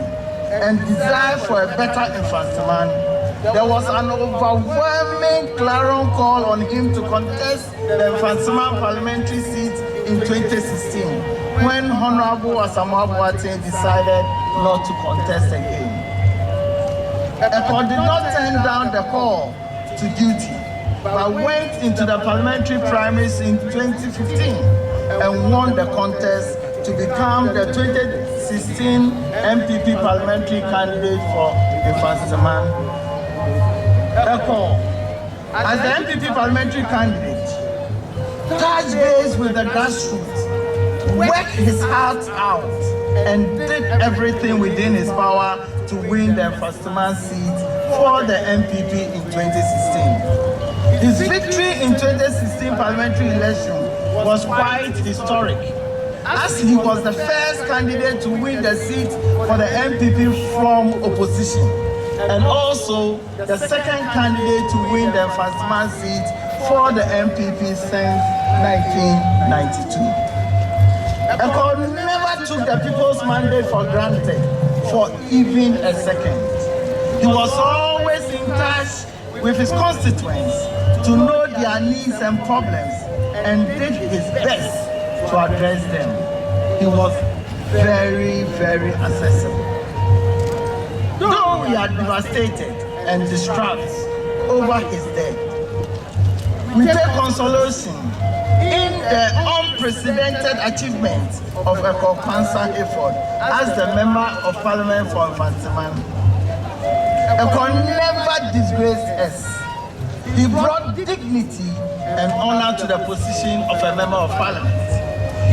and desire for a better Infantsiman, there was an overwhelming clarion call on him to contest the Infantsiman parliamentary seat in 2016, when Honorable Asamoah Boateng decided not to contest again. Ekow did not turn down the call to duty, but went into the parliamentary primaries in 2015 and won the contest to become the 2016 MPP parliamentary candidate for Infantsiman. Ekow, as the MPP parliamentary candidate, touched base with the grassroots, worked his heart out, and did everything within his power to win the Infantsiman seat for the MPP in 2016. His victory in 2016 parliamentary election was quite historic, as he was the first candidate to win the seat for the MPP from opposition, and also the second candidate to win the Infantsiman seat for the MPP since 1992. Ekow never took the people's mandate for granted for even a second. He was always in touch with his constituents to know their needs and problems and did his best to address them. He was very, very accessible. Though we are devastated and distraught over his death, we take consolation in the unprecedented achievement of Ekow Quansah as the Member of Parliament for Infantsiman. Ekow never disgraced us. He brought dignity and honor to the position of a Member of Parliament.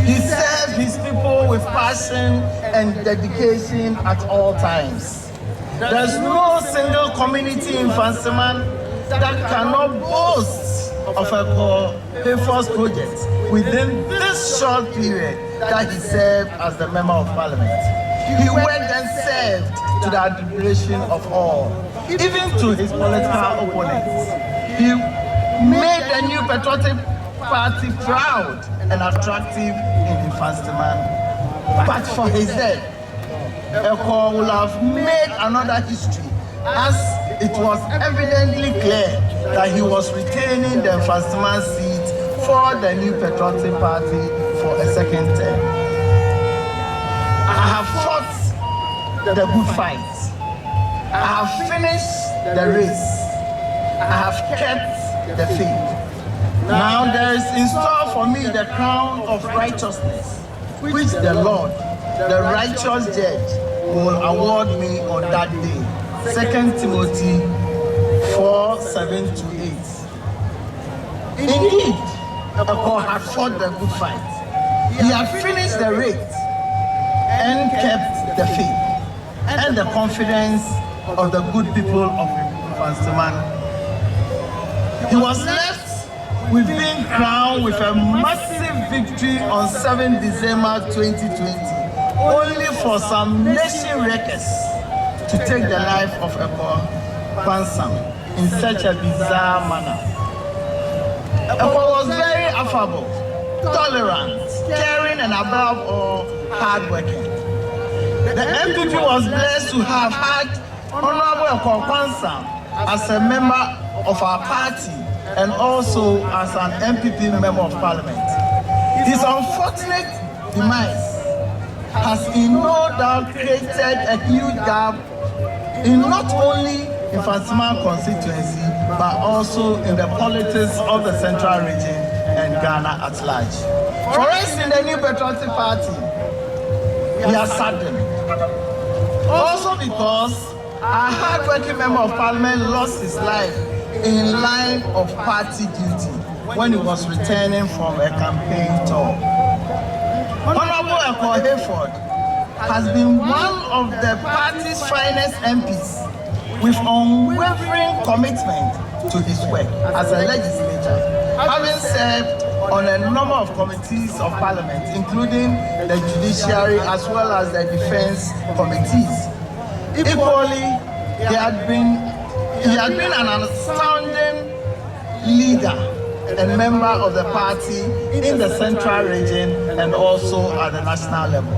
He served his people with passion and dedication at all times. There's no single community in Infantsiman that cannot boast of Ekow Hayford's project within this short period that he served as the Member of Parliament. He worked and served to the admiration of all, even to his political opponents. He made the new patriotic party proud and attractive in Infantsiman. But for his death, Ekow would have made another history, as it was evidently clear that he was retaining the Infantsiman seat for the new patriotic party for a second term. I have fought the good fight. I have finished the race. I have kept the faith. Now there is in store for me the crown of righteousness, which the Lord, the righteous judge, will award me on that day. 2 Timothy 4:7-8. Indeed, Ekow had fought the good fight. He had finished the race and kept the faith and the confidence of the good people of Quansah. He was left with being crowned with a massive victory on 7 December 2020, only for some nation wreckers to take the life of Ekow Quansah in such a bizarre manner. Ekow was very affable, tolerant, caring, and above all, hardworking. The MPP was blessed to have had Honorable Ekow Quansah as a member of our party and also as an MPP Member of Parliament. His unfortunate demise has in no doubt created a huge gap in not only Infantsiman constituency, but also in the politics of the Central Region and Ghana at large. For us in the New Patriotic Party, we are saddened. Also because our hard-working Member of Parliament lost his life in line of party duty when he was returning from a campaign tour. Honorable Ekow Hayford has been one of the party's finest MPs with unwavering commitment to his work as a legislator, having served on a number of committees of Parliament, including the Judiciary as well as the Defense Committees. Equally, he had been an astounding leader and member of the party in the central region and also at the national level.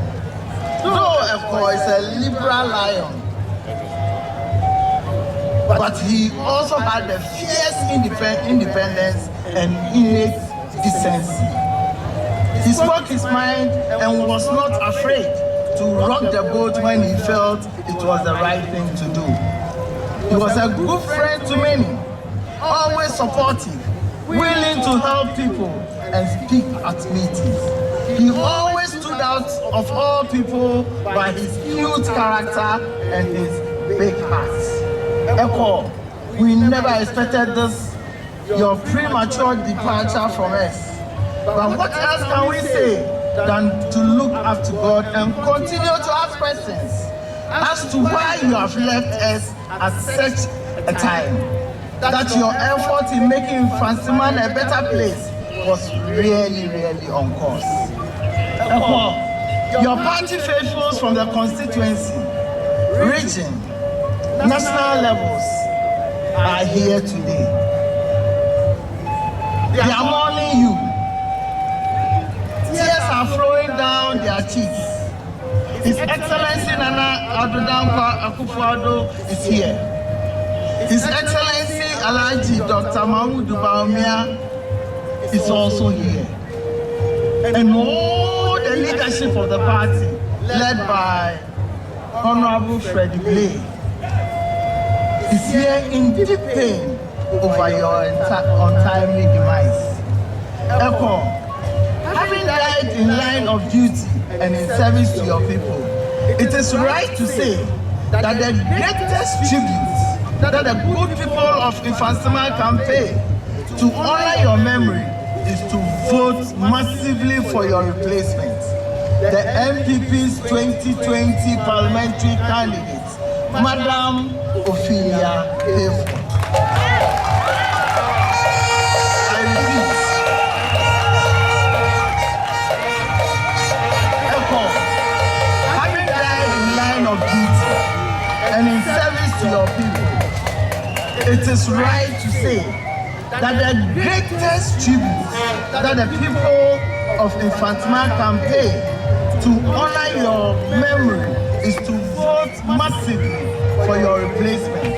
Though Ekow is a liberal lion, but he also had a fierce independence and innate decency. He spoke his mind and was not afraid to rock the boat when he felt it was the right thing to do. He was a good friend to many, always supportive, willing to help people and speak at meetings. He always stood out of all people by his huge character and his big heart. Ekow, we never expected this, your premature departure from us. But what else can we say than to look up to God and continue to ask questions as to why you have left us at such a time? That your effort in making Fansiman a better place was really on course. Ekow, your party faithfuls from the constituency, region, national levels are here today. They are mourning you. Tears are flowing down their cheeks. His Excellency Nana Addo Akufo-Addo is here. His Excellency Alhaji Dr. Mahmoud Bawumia is also here. And all the leadership of the party, led by Honorable Freddie Blay, is here in deep pain over your untimely demise. Ekow, having died in line of duty and in service to your people, it is right to say that the greatest tribute that the good people of Fansiman can pay to honor your memory is to vote massively for your replacement, the MPP's 2020 parliamentary candidate, Madam Ophelia Hayford. I repeat, Ekow, having died in line of duty and in service to your people, it is right to say that the greatest tribute that the people of Fansiman can pay to honor your memory is to vote massively for your replacement,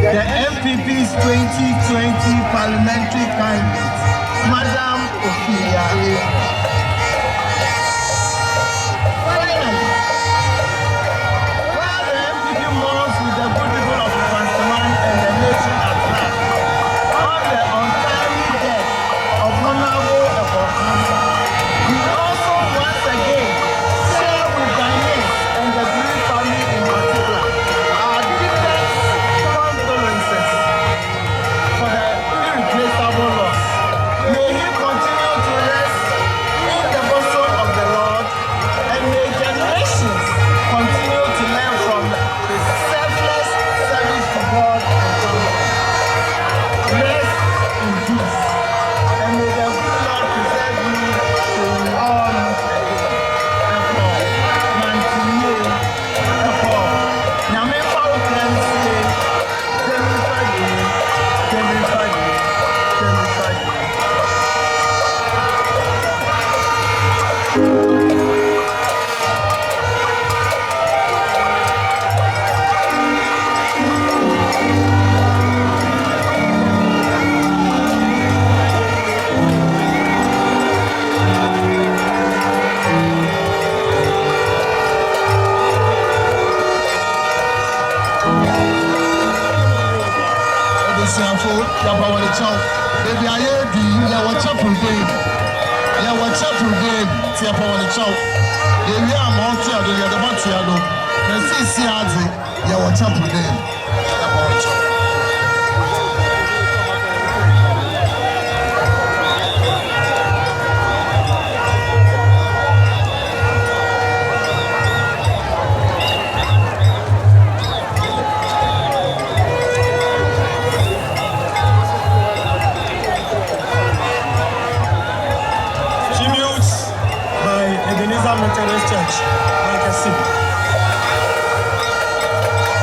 the MPP's 2020 parliamentary candidate, Madam Ophelia Hayford. Finally, while the MPP mourns with the good people of Fansiman and the nation at large on the untimely death of Honorable Quansah, we also once again share with Ghanaians and the Blue family in particular our deepest condolences for the irreplaceable loss. May he continue to rest in the bosom of the Lord, and may generations continue to learn from his selfless service to God and family. Rest in peace, and may the good Lord preserve you till we all meet again. Ekow, Mantiye, Ekow, Nyame fa wo kransie, Temi fadi. Baby, I heard you. Yeah, what's up, Ruben? Yeah, what's up, Ruben? See, I'm on the show. Yeah, we are Monty. Yeah, the Monty. Let's see, yeah, what's up, Ruben? Yeah, on the show. Methodist Church, like I see.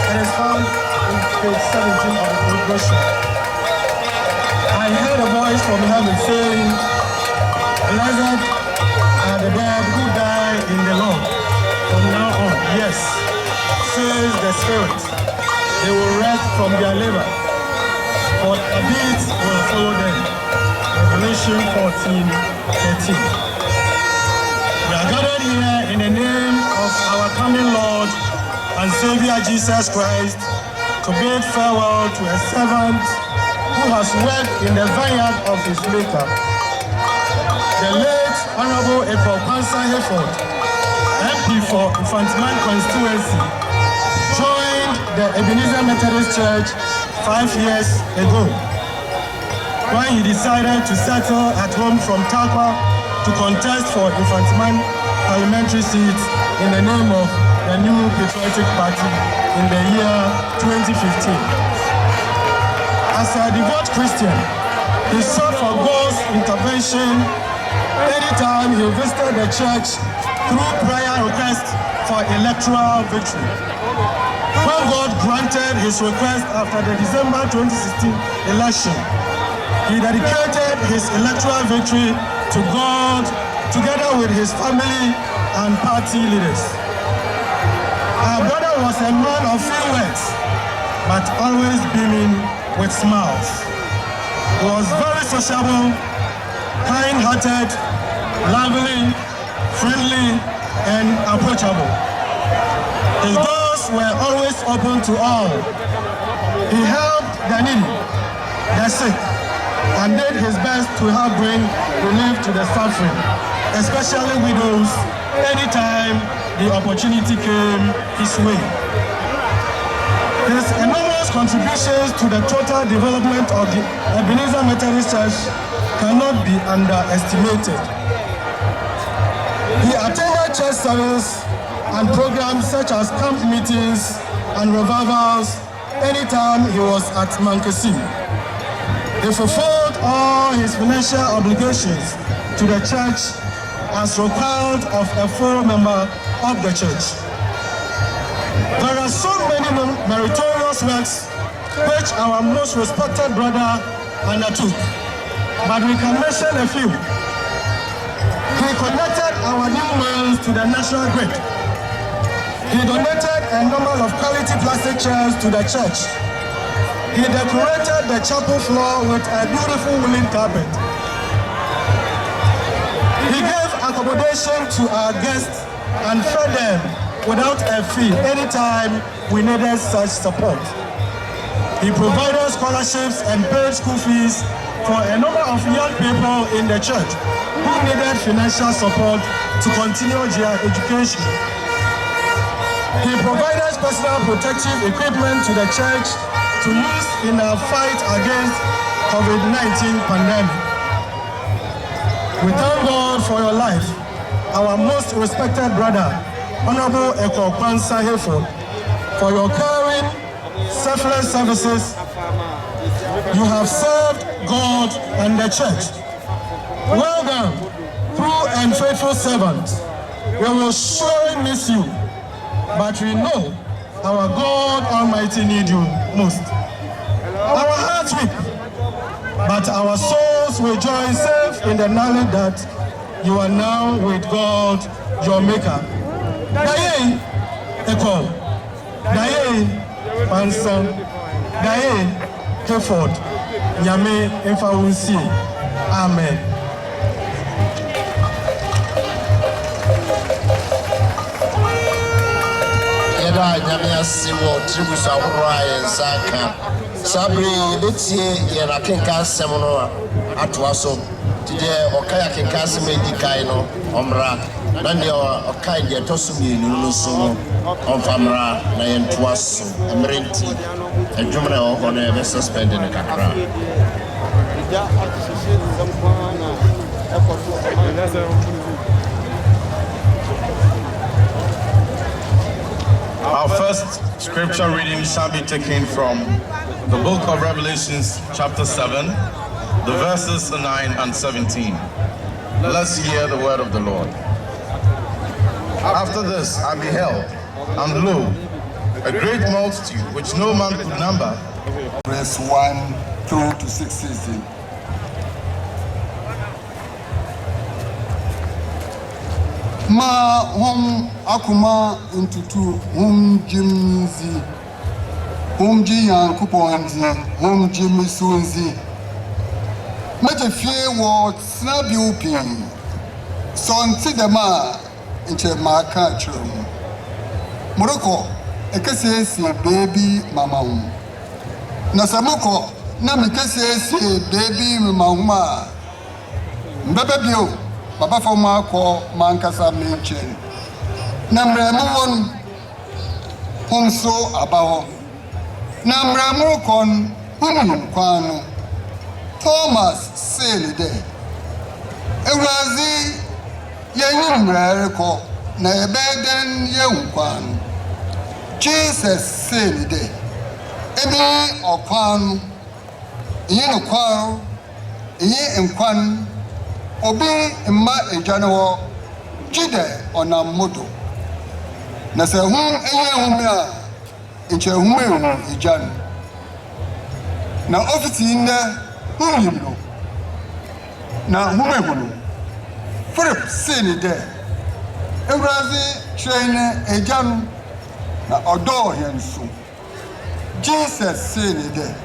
It is found in page 17 of the book brochure. I heard a voice voice from heaven saying, "Blessed are the dead who die in the Lord from now on." Yes, says the Spirit. They will rest from their labor, for a deed will follow them. Revelation 14:13. We are gathered here in the name of our coming Lord and Savior Jesus Christ to bid farewell to a servant who has worked in the vineyard of his Maker. The late Honorable Ekow Quansah MP for Infantiman constituency, joined the Ebenezer Methodist Church 5 years ago when he decided to settle at home from Takwa to contest for Infantiman parliamentary seat in the name of the new Patriotic Party in the year 2015. As a devout Christian, he sought for God's intervention anytime he visited the church through prayer requests for electoral victory. When God granted his request after the December 2016 election, he dedicated his electoral victory to God together with his family and party leaders. Our brother was a man of few words, but always beaming with smiles. He was very sociable, kind-hearted, lovely, friendly, and approachable. His doors were always open to all. He helped the needy, the sick, and did his best to help bring relief to the suffering, especially widows, anytime the opportunity came his way. His enormous contributions to the total development of the Ebenezer Methodist Church cannot be underestimated. He attended church service and programs such as camp meetings and revivals anytime he was at Mankasim. He fulfilled all his financial obligations to the church as required of a full member of the church. There are so many meritorious works which our most respected brother undertook, but we can mention a few. He connected our new mines to the national grid. He donated a number of quality plastic chairs to the church. He decorated the chapel floor with a beautiful woolen carpet. He gave accommodation to our guests and fed them without a fee anytime we needed such support. He provided scholarships and paid school fees for a number of young people in the church who needed financial support to continue their education. He provided personal protective equipment to the church to use in our fight against COVID-19 pandemic. We thank God for your life, our most respected brother, Honorable Ekow Quansah, for your caring, selfless services. You have served God and the church. Well done, true and faithful servant. We will surely miss you, but we know our God Almighty need you most. Our hearts weep, but our souls rejoice safe in the knowledge that you are now with God, your Maker. Daye Ekow, Daye Quansah, Daye Hayford, Nyame Mfawunsi. Amen. Yeda Nyame asimo tributes ahoroa nsaka. Sabri betie yera kenka asem no atoa so. Tide okaya kenka asem edikai no omra. Na ne okai de toso mienu no so no omfamra na yentoa so. Emerenti adwumre ho na be suspend ne kakra. Our first scripture reading shall be taken from the book of Revelations, chapter 7, the verses 9 and 17. Let's hear the word of the Lord. After this I beheld, and lo, a great multitude which no man could number. Verse 1 through to 16. ma hom akuma ntutu hom jimzi hom ji yankuponzi hom jimisunzi mete fie wo snabi upin so nti dema nche maka chrum moroko ekese baby mama na samoko na mikese baby mama mbebe bio Papa for Marco, Mancasa mention. Namramon Honso Abao. Namramokon, Quano. Thomas sailed there. Eurazi Yang Rarico, Nabeden Yang Jesus sailed there. Emi or Quan, Yen Quaro, Yen and Quan. Obi mma ejano jide ona modo na se hu enye a enche hu ejano na ofisi nne hu no na hu megulo for sin de Eurazi train ejano na odo yensu Jesus sin de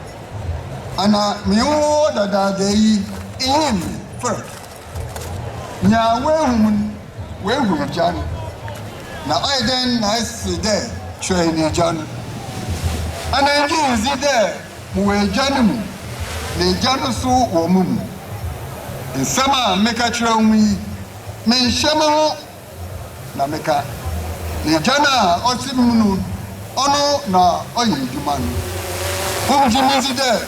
ana miwo dada de yi in for nya wehu jan na aiden na si de train jan ana ngizi de mu jan mu le jan so wo mu nsama meka kire hu yi men hyema ho na meka le jan a osimu nu ono na oyi djuma nu hu jimi de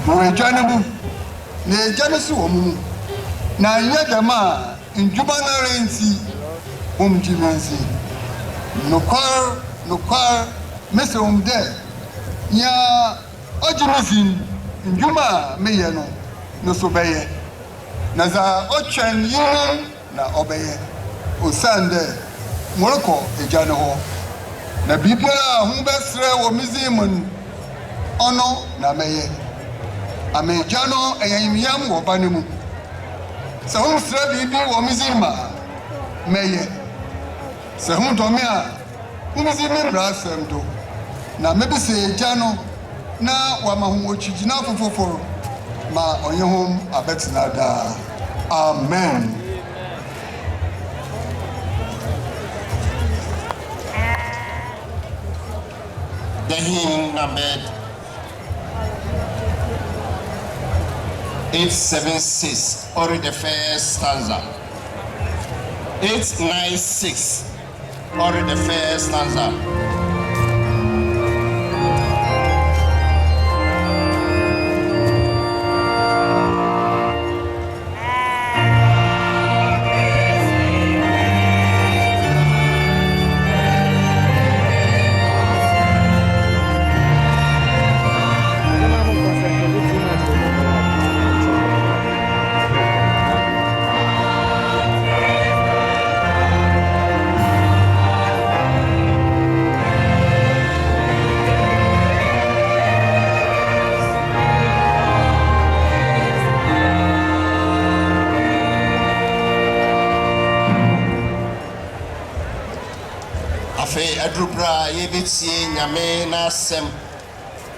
mu jan mu le jan so wo mu na yedama njuma na renti jimensi nokwar mesom de ya ojimezin njuma meye no so beye na za otwen yin na obeye osande moroko ejane ho na biblia hu besre wo mizimun ono na meye amejano eyimyam wo banemu se hum sra bibi wo mizima meye se hum to me a mizima brasem do na mebi se jano na wa mahu ochigina fofoforo ma onye hom abetina da amen. The hymn numbered 876, only the first stanza. 896, only the first stanza. Adrupra yebetie nyame na asem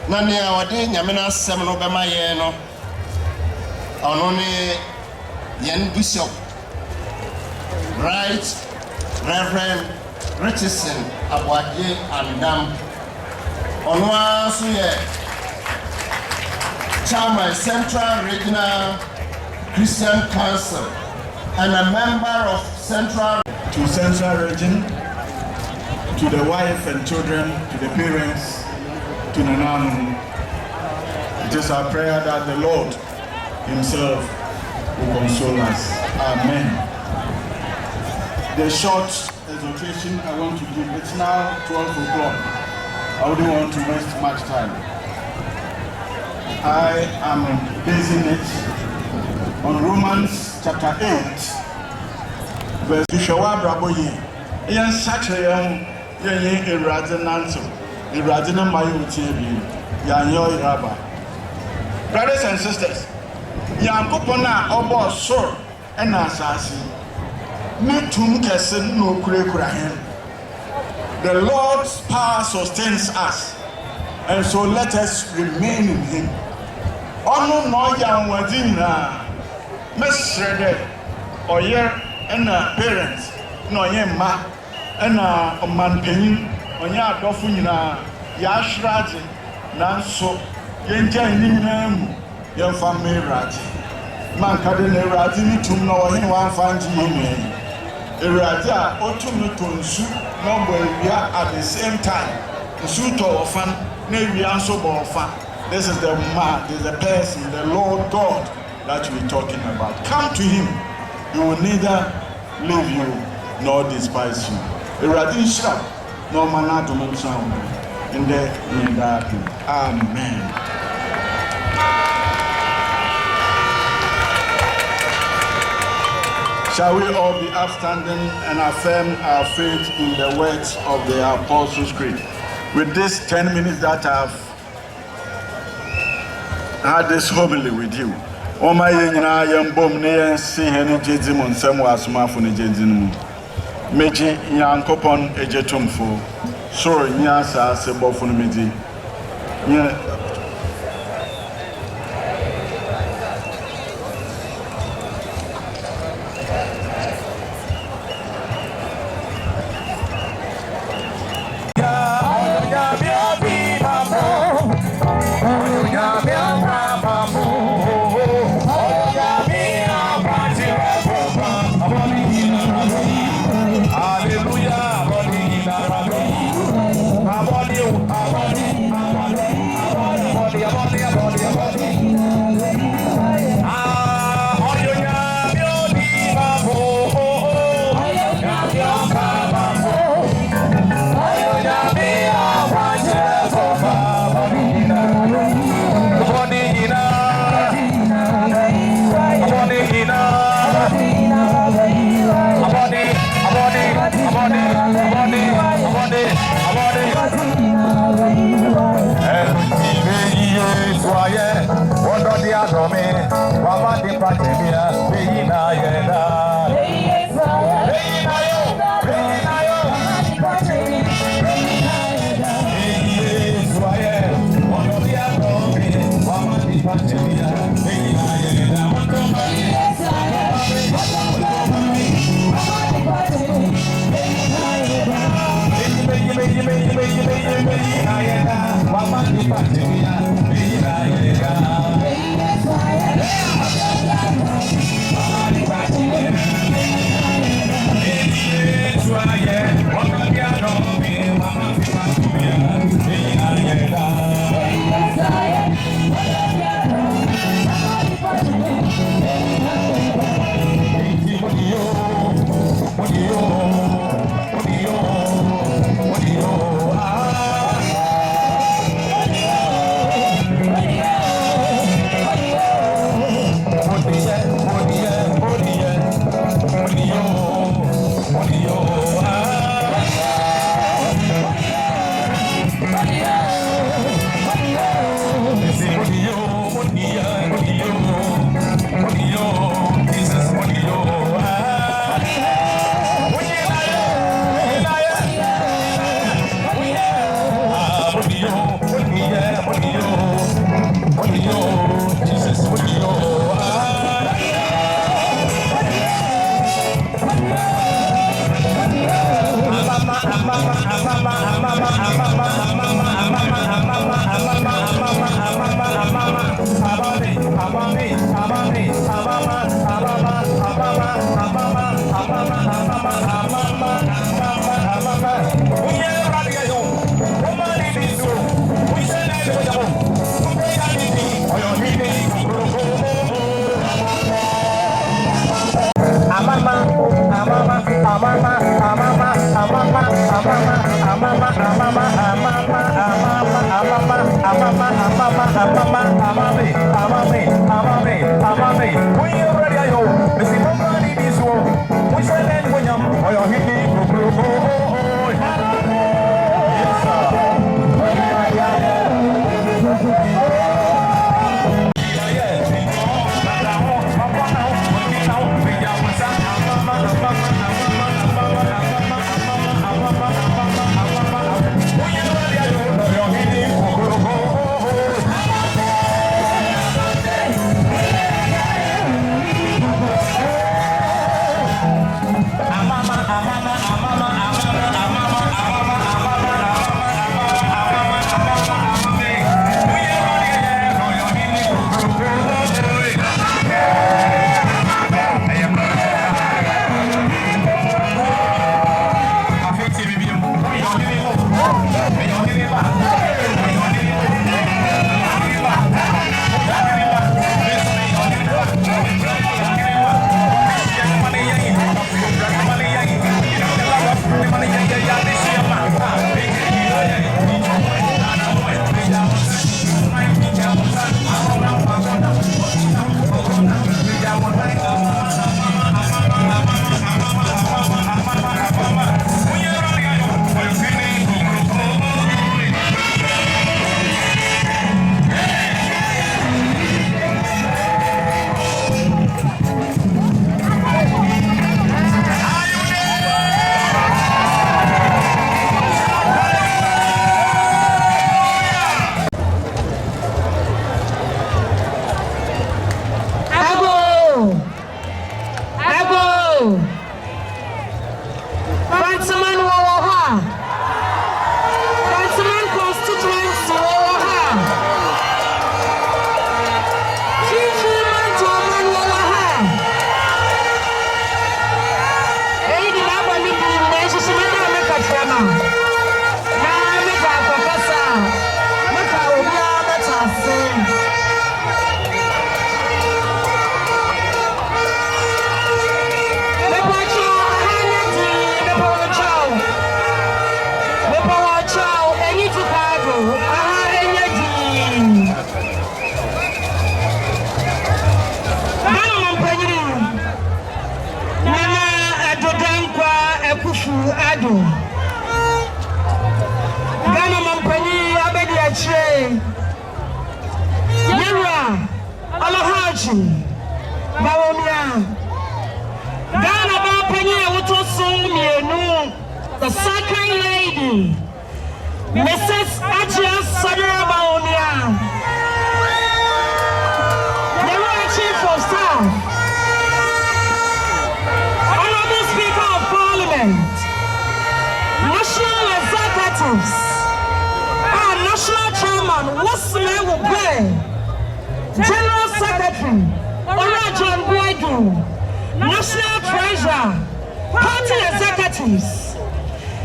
na ne a wode nyame na asem no bema ye no ono ne yen bishop Right Reverend Richardson Abwade Andam ono aso ye Chairman Central Regional Christian Council and a member of Central Region, to the wife and children, to the parents, to Nananu. It is our prayer that the Lord Himself will console us. Amen. The short exhortation I want to give, it's now 12 o'clock. I wouldn't want to waste much time. I am basing it on Romans chapter 8, verse 2. Yes, Saturday. Brothers and sisters, Yankopona obo sor and asasi. Nitum kesen no kure hen. The Lord's power sustains us, and so let us remain in Him. Ono no ya wadina mesrede oye na parents no ye ma na manpanyin onye adofo nyina ya hraje nanso yenja nyina mu yemfa meraje manka de na eraje ni tum no ohe wan fanji yemi eraje a otum tonsu no boya at the same time nsu to ofan na ewia so bo ofan. This is the man, this is the person, the Lord God that we're talking about. Come to Him. He will neither leave you nor despise you. Eradin shall no manner to make sound in the Amen. Shall we all be upstanding and affirm our faith in the words of the Apostles' Creed? With this 10 minutes that I've had this homily with you. Oh my yena yambom ne see hene jedzimon semu asumafo ne jedzinu. Meji yankopon ejetumfo. So nya sa se bofo no meji. Amama Achi, Baomia, Ghana Bapania, Utosumienu, the second lady, Mrs. Achia Sadra Baomia, the Royal Chief of Staff, Honorable Speaker of Parliament, National Executives, our National Chairman, Wasle Wube, General Secretary, Orajon Boydu, National Treasurer, Party Executives,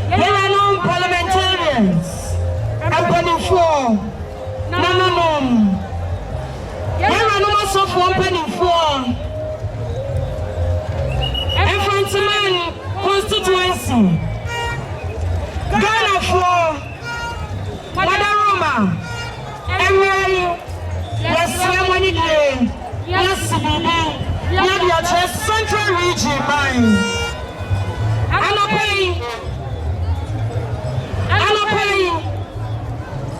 Yellow Parliamentarians, and Penny-Four, Nananom, Yellow of one Penny-Four, Infantman Constituency, Ghana for Madaroma, Emery. Yes, Yamani Day, yes, Bibi, yes, Central Region, mine. Anopay,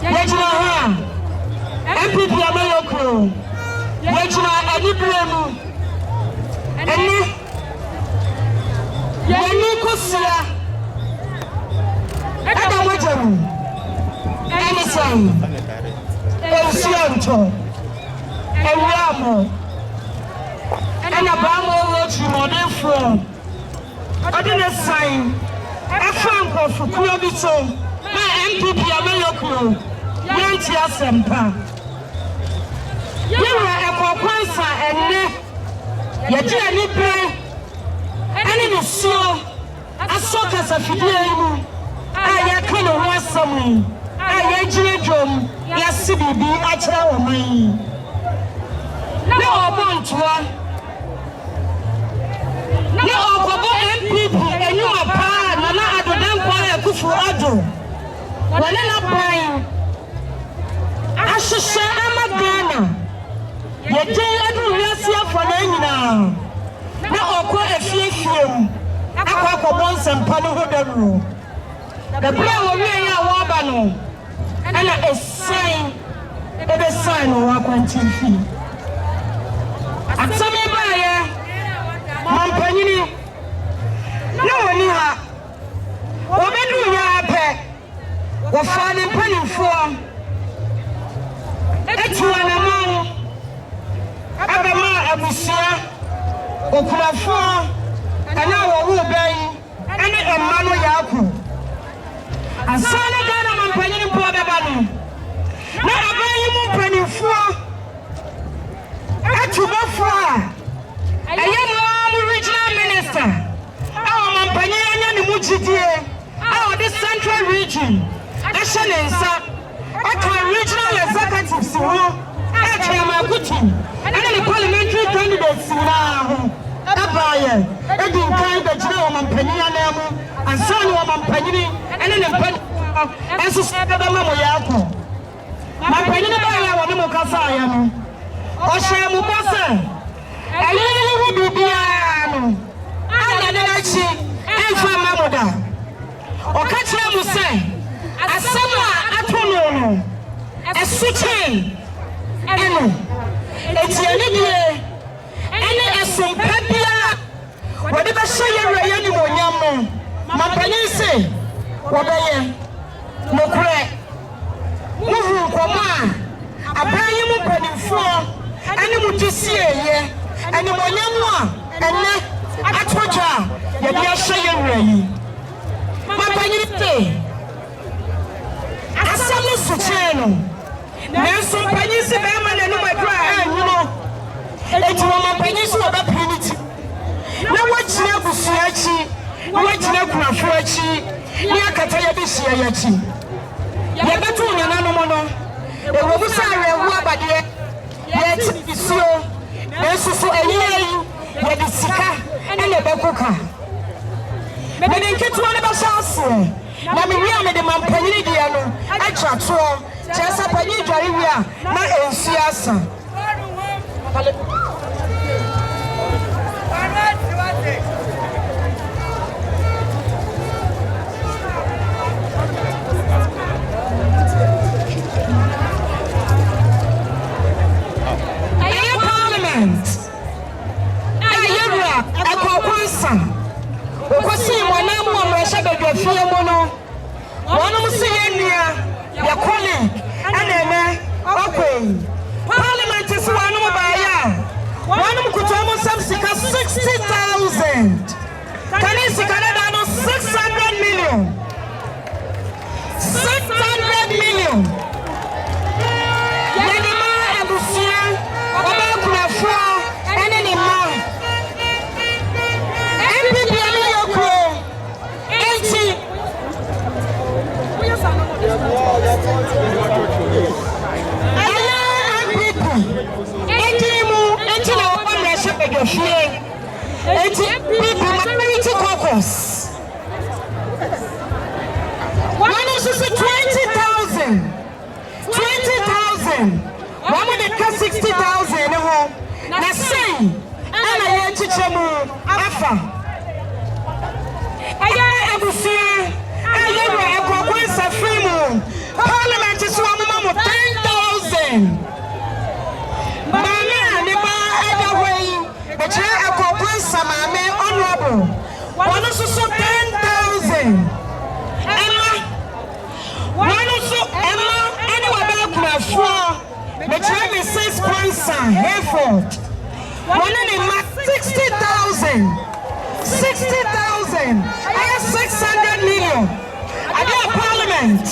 Yajina, MPP Amayoko, Yajina Adibremu, and Yanikusia, Adawajamu, anything, Ewamo and a bamboo road to modern form. I didn't sign a franco for Kurabito, my MPP Amayoko, Yantia Sempa. You are a Quansah and Yajani Bay, and in the show, a sockers of Fidian. I can want some. I drum, yes, CBB, I tell me. No, MPP, and you are proud, Nana Addo, then go for Addo. When I'm buying, I should say I'm a Ghana. You can't do this here for now. Now, I'll call a few film. I call once and Pano. The blow of me, Wabano, and a sign, a sign of Quantifi. At some buyer, Mampanini, no one here. What do you have? What finding penny for? It's one among Abama Abusia, Okulafo, and our Wubay, and a Mano Yaku. And son of Ghana Mampanini Podabani. Not a very penny for. To go far, a young regional minister, our Mampanian and Mujidi, our this central region, Ashanensa, our regional executives, Achamakuti, and the parliamentary candidates now, Abaya, Eddie Kind, the General Mampanian, and Son of Mampani, and then the Sustainable Mamoyako. Mampanina, Mokasa. Oshamu Basa, a little Bibiano, and Anachi, and Famamoda. Or Kachamu say, a summer atono, a switching, and it's a little, and a some papia, whatever say you're a young woman, Mampanese, what I am, no crack, move, Koma, a brand new penny for. And you would see here, and the one and I told you, you're not saying, Mampanite. I saw Mr. Channel. There's some pennies in them and my cry, you know. It's one pennies of a penny. Now, what's never Siachi, what's never Frachi, Yakataya Bisiachi. Yabatun and Anomono, the Robusari, Wabadi. Yet, so, there's so a year, yet it's Sika and a Bakuka. But then get one of us also. Now, we are the Mampanidiano, I try to just a Panida, not a Siasa. Efa. Aya Abusia. Aya Ekow Quansah free mu. Parliament is 10,000. Mama ne ba Addo way. But Ekow Quansah mama honorable. One also 10,000. Emma. One also Emma anyway back my 4. But me 6 Quansah Hereford. One in 60,000. 60,000. I have 600 million. I do a parliament.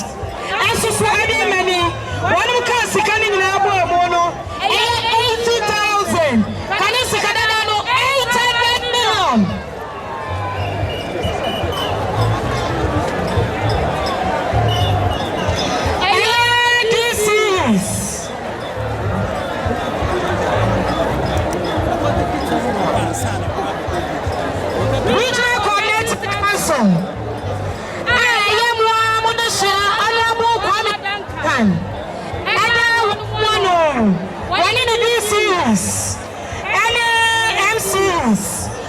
And so for any money, one who can see coming in our mono, 80,000. Can you see 800 million? This is Regional Coordinating Council. I am one honorable Quansah. One in the DCs, and MCs.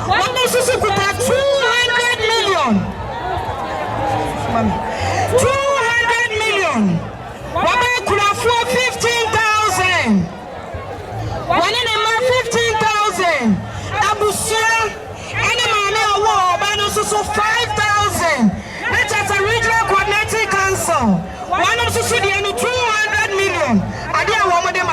One is 200 million. 200 million. One could afford 15,000. One in a month 15,000. Abusia, and a man award, and also 5,000. That's at a regional coordinating council. One also should be 200 million. I didn't want them.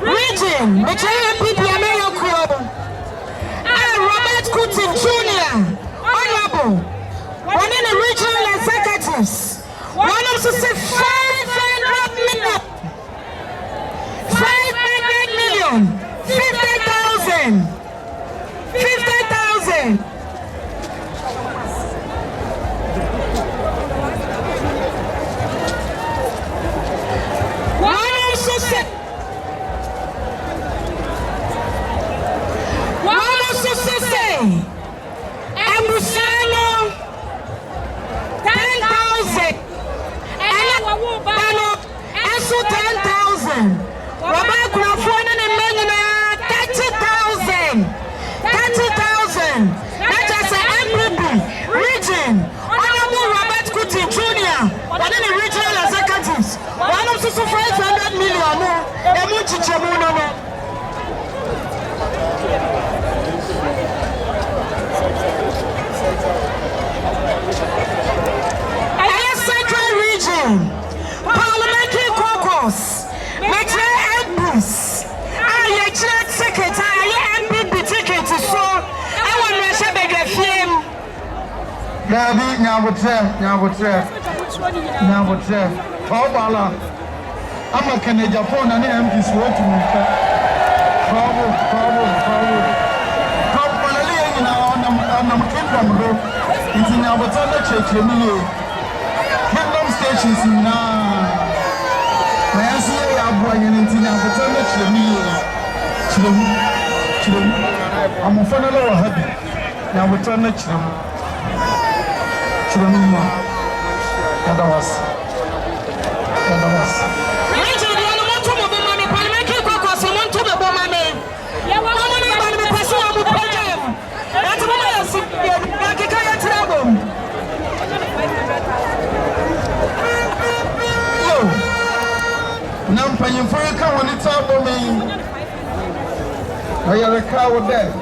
Region, which I am people Robert Kutin Jr. Honorable, one in the regional executives, one also said 500 million, 500 million, 50,000, 50,000. Ambusano 10,000 and 10,000. Robert Crawford and 30,000. 30,000. That is an MPP region. Honorable Robert Kutin Jr. One in the regional executives. One of 500 million. Central region, parliamentary caucus, Metro MPs, secretary, MPP ticket to so I want to say beg film. Gabi nyabotre. Obala. Ama kene Japan and MPs work to me. Bravo. Probably I'm kingdom go. It's in our church Kingdom stations now. I see a boy in I'm a fan of happy. Now we turn the Nampaying for a cow on the top of me. I am a cow there.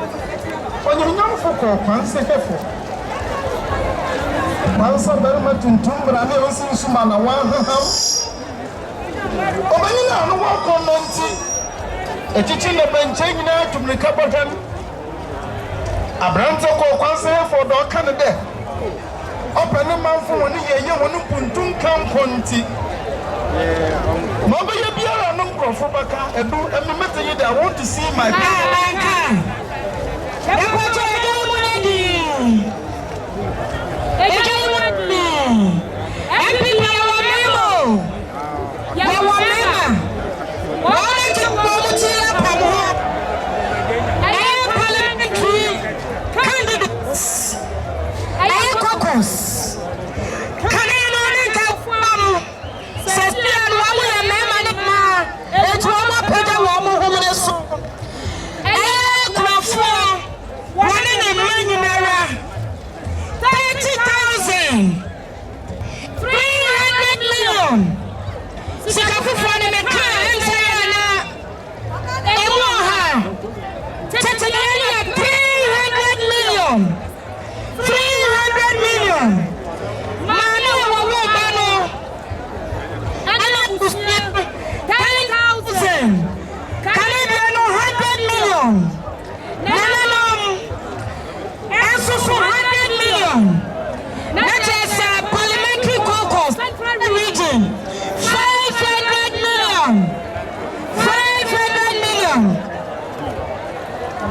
When you know for Quansah careful. Once I'm very much in tomb, but I never seen someone a one house. Oh, when you know, walk on Monty. A teaching of benching now to recover them. A branch of Quansah for the Canada. Open a mouth for 1 year, you want to put two camp Ponty. Mama, you be a number for Baka and do a meeting that I want to see my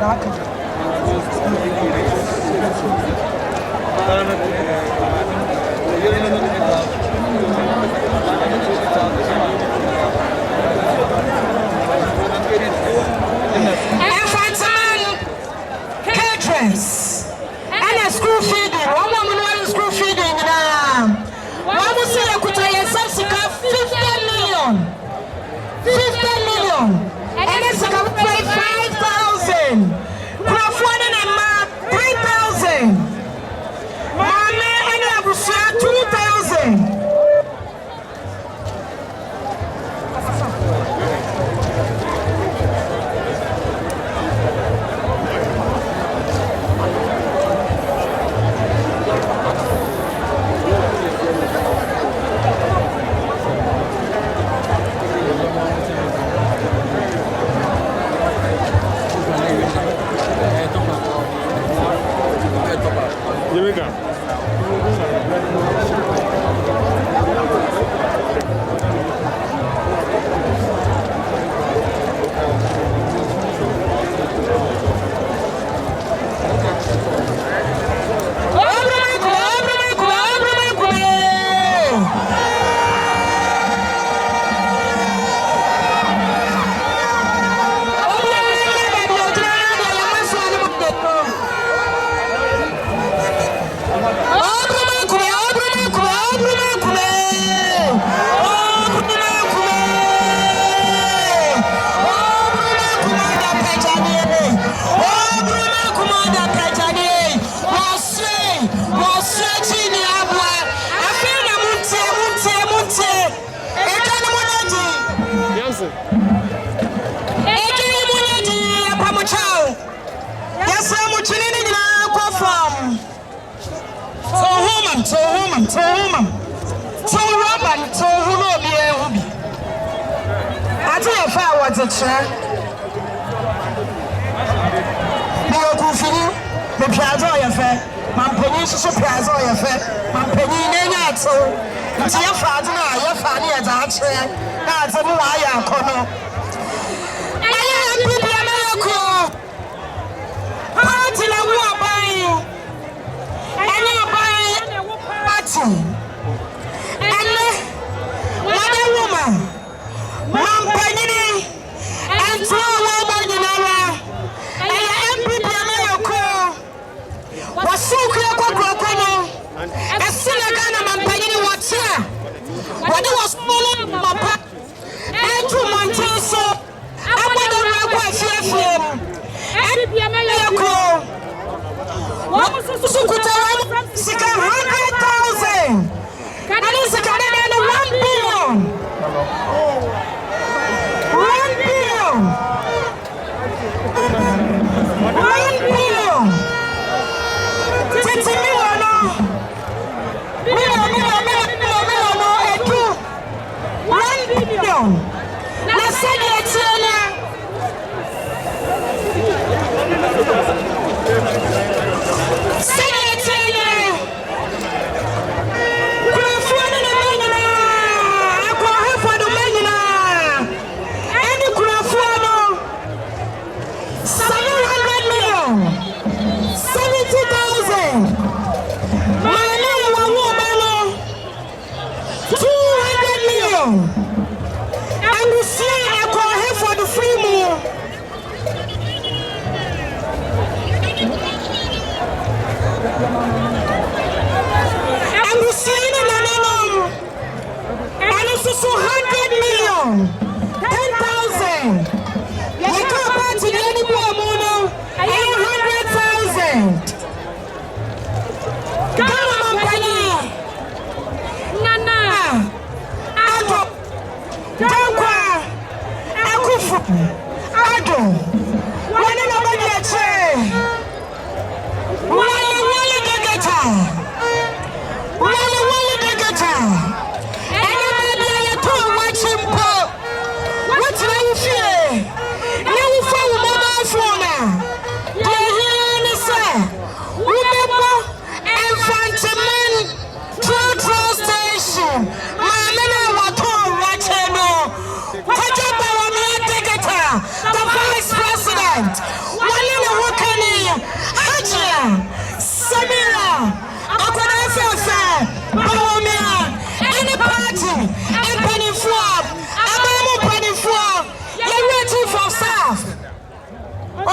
And a school feeding, one woman school feeding now. One will say I could 50 million. And it's about 5,000. Crawford and Emma 3,000. Mama and Abusia 2,000.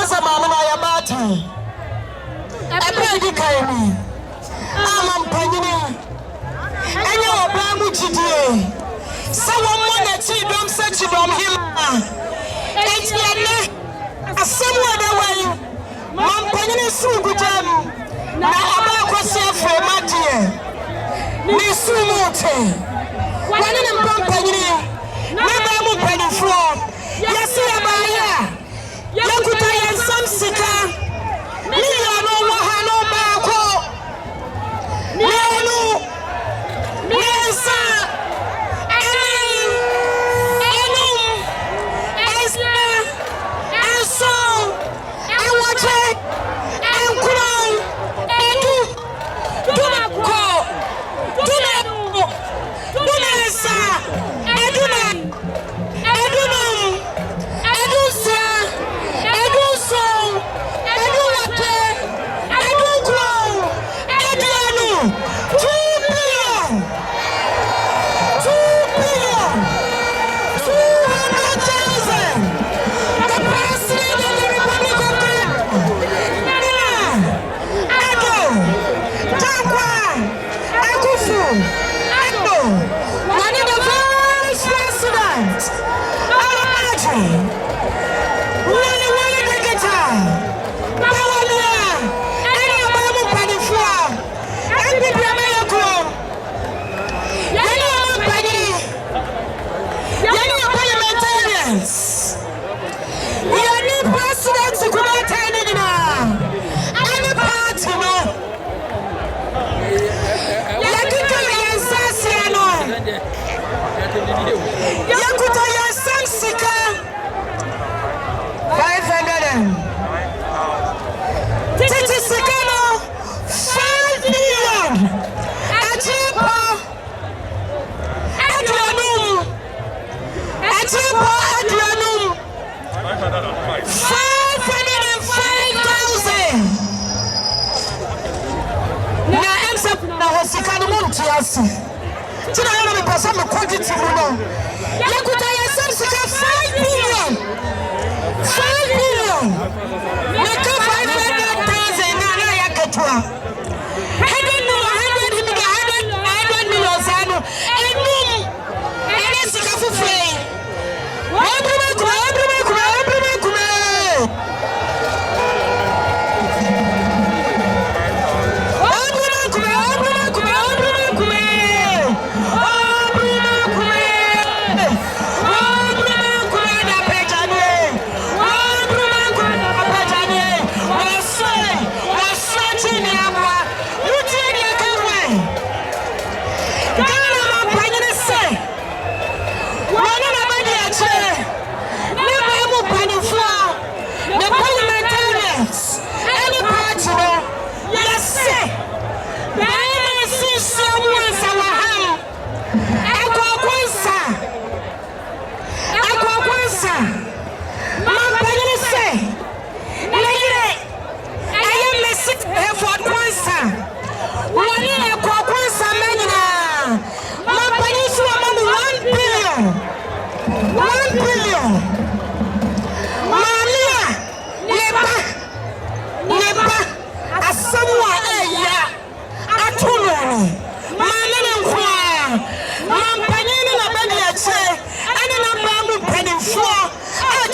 Quansah Mamma Yabati. A baby Kaimi. I'm Penny. And you're a Bamuchi. Someone that you don't search it on him. It's a somewhere the way. Mam Penny Sugujam. Now I'm going to say for my dear. Miss Sumote. When I'm Penny. Never penny for. Yes, I am. Yakuta and some sika. Million Wahano Bako. Nenu. Nesa. Enum. Esther. And so. And watch it. And crown. Edu. Dunako. Dunako. Dunesa. Eduna. Edunum. Edusa. Eduso. Eduwate. Edukro. Edianu. 2 billion. 2 billion. 200,000. The president of the Republic of Ghana. Addo. Jakwa. Akufu. Addo. One of the vice presidents. Imagine. Really the guitar. Bawamia. Any of them penny floor. And the America. Any penny. Any parliamentarians. Any presidents who come out any party no. Yakuta Yansasiano. Yakuta Yansansika. 500. Titi Sikano. 5 million. Ajipa. Adrianum. Ajipa Adrianum. 505,000. Na emsa na hosikano montiasi. Tina yana mipasa mkwajiti muno. Yakuta Yansansika 5 million. 5 million. Naka 500,000 na yakatwa. 100 million zano. Enum. Ene sikafu frey. Wabrume.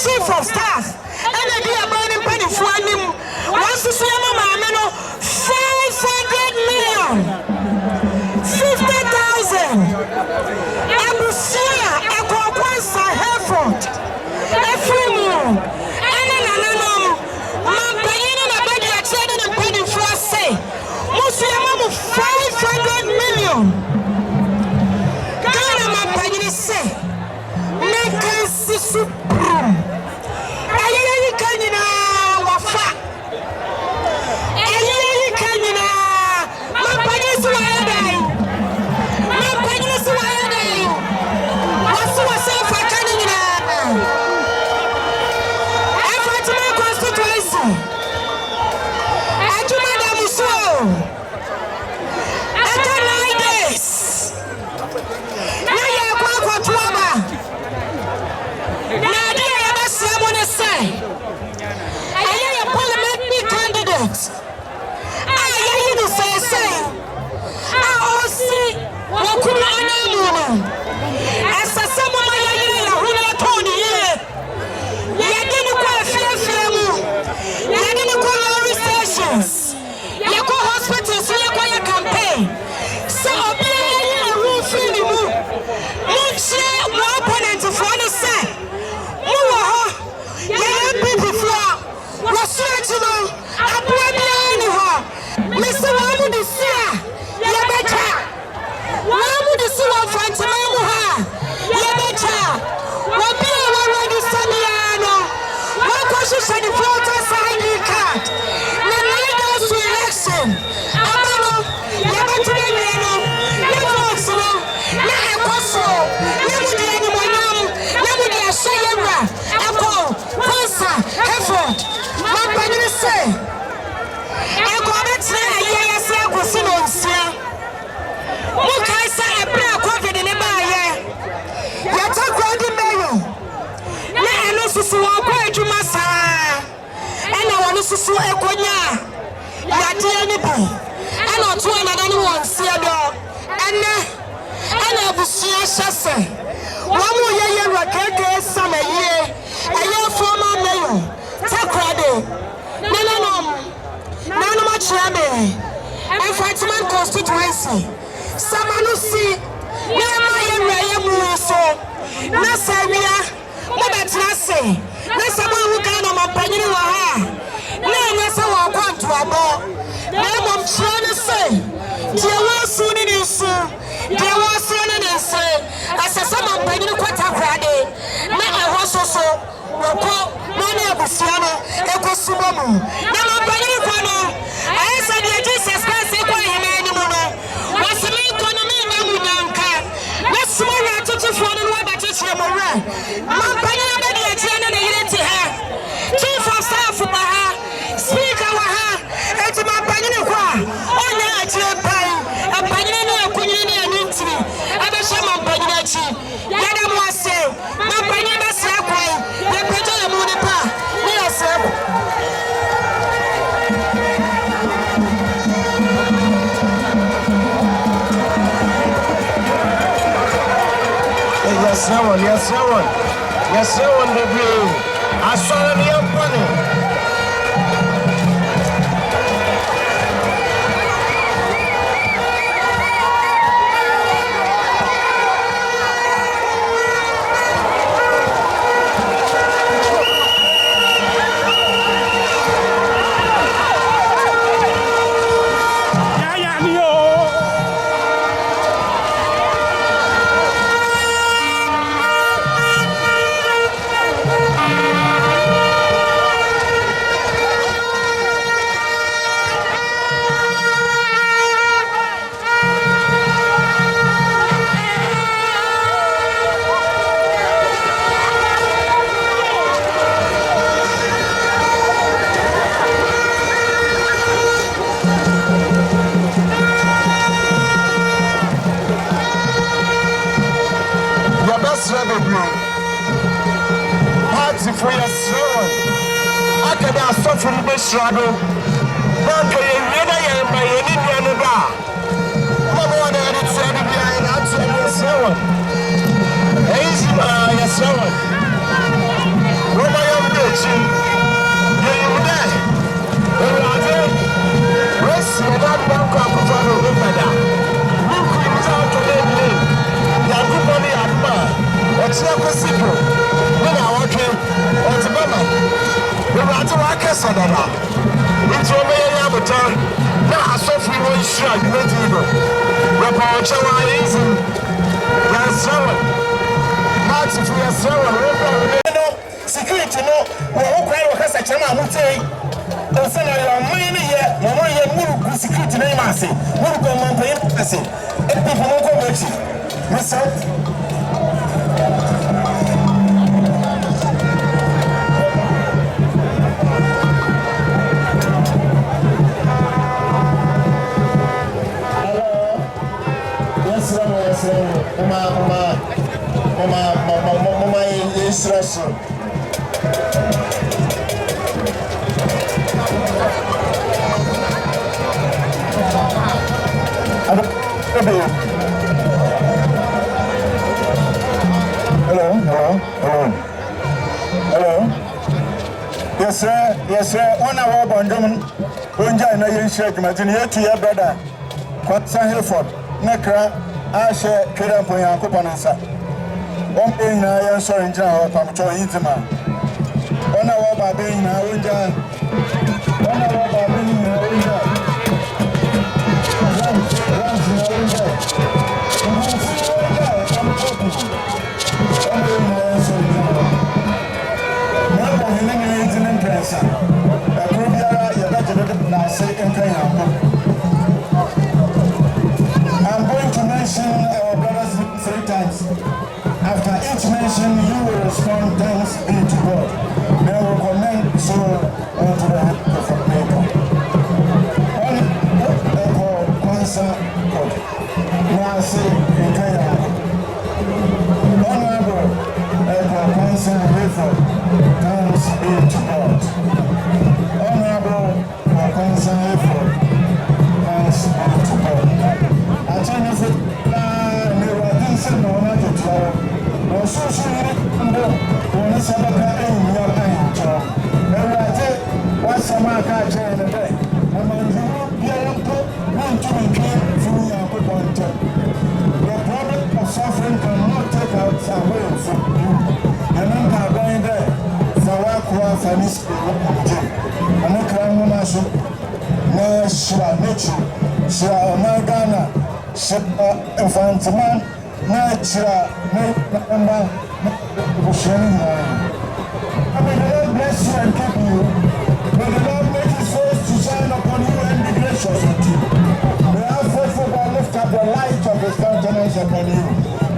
Chief of staff, and I be about him penny for him. Once to see my 500 million, 50,000. Abusia, Ekow, Quansah, Hereford, Efrimu, and another. My penny and a body are trading and penny for say, Muslim 500 million. Ghana, my penny say, make us supreme. I yadeɛ ne bi ɛna ɔto anada ne wɔn nseɛ dɔ ɛna abusua hyɛ sɛ wɔn mu yɛ yɛwura keke sam ayie ɛyɛ former mayor takrade nanom akyerɛ me enforcement constituency samanu si na ɛma yɛwura yɛ mu so na sɛ awia mobɛtena se na sɛ mo ahu Ghana ɔmampanyini wɔ ha na ɛnyɛ sɛ wɔkɔ ntoabɔ na mmom kyerɛ ne sɛ deɛ wɔasu ne ne nsu deɛ wɔasoro ne ne nsere asɛ sɛ mampanyini kɔtakorade na ɛhɔ so wɔkɔ na ne abusua no ɛkɔsumɔ mu na mampanyini kɔ no ɛyɛ sɛ deɛ Jesus Christ kɔ ahema anim no wɔse menkɔ no menya mu nyanka na soma wura atotofoɔ no no wɔbɛkyekyerɛ mo wura mampanyini bɛde akyerɛ ne ne yere te ha chief of staff ba ha speaker wɔ ha enti mampanyini kɔ a ɔnyɛ akyerɛ pan apanyini ne akunyini ne ani ntiri ɛbɛhyɛ mampanyini akyi yɛda mo ase mampanyini bɛsrɛ kwan yɛpɛgya yɛ mu nipa ne yɛsrɛ ko yɛsrɛ wɔn bebree asɔre ne yɛmpɔne for your son. I can ask for the struggle. Bank a year by any other bar. Mama wanted to say behind answer your son. Easy, your son. What my own bitch? You there? Rest, you're not bank up for the woman. Look, you're out to them. You're good money at man. What's your possible? When I walk in, what's the matter? We want to walk a sadana. It's over here, but now I saw free one shot, you went evil. We're power chower easy. You're someone. Not if we are someone. Security, no, we're quite a cast at Chama Mute. Don't say you're money yet, no more yet, move security name. I say, we'll go on paying. I say, if people won't go with you. Myself. Mama is stressful. Hello. Yes, sir. 1 hour bondum. Unja na yin shake imagine you to your brother. Quansah Hilford. Nekra Ashe Kira Poyan Kopanasa. One being now, sorry, in Java, Pamacho Intima. 1 hour by being now, Unja. 1 hour by being now, Unja. I'm going to mention our brothers 3 times. After each mention, you will respond, thanks be to God. Then we'll comment so onto the head of the paper. Ekow, Quansah, God. Now I say in Kenya. Honorable Ekow, Quansah, thanks be to God. Honorable Quansah, Mechi, Shira Magana, Shira Infantiman, Nachira, Member, may the Lord bless you and keep you. May the Lord make his face to shine upon you and be gracious unto you. May our faithful God lift up the light of his countenance upon you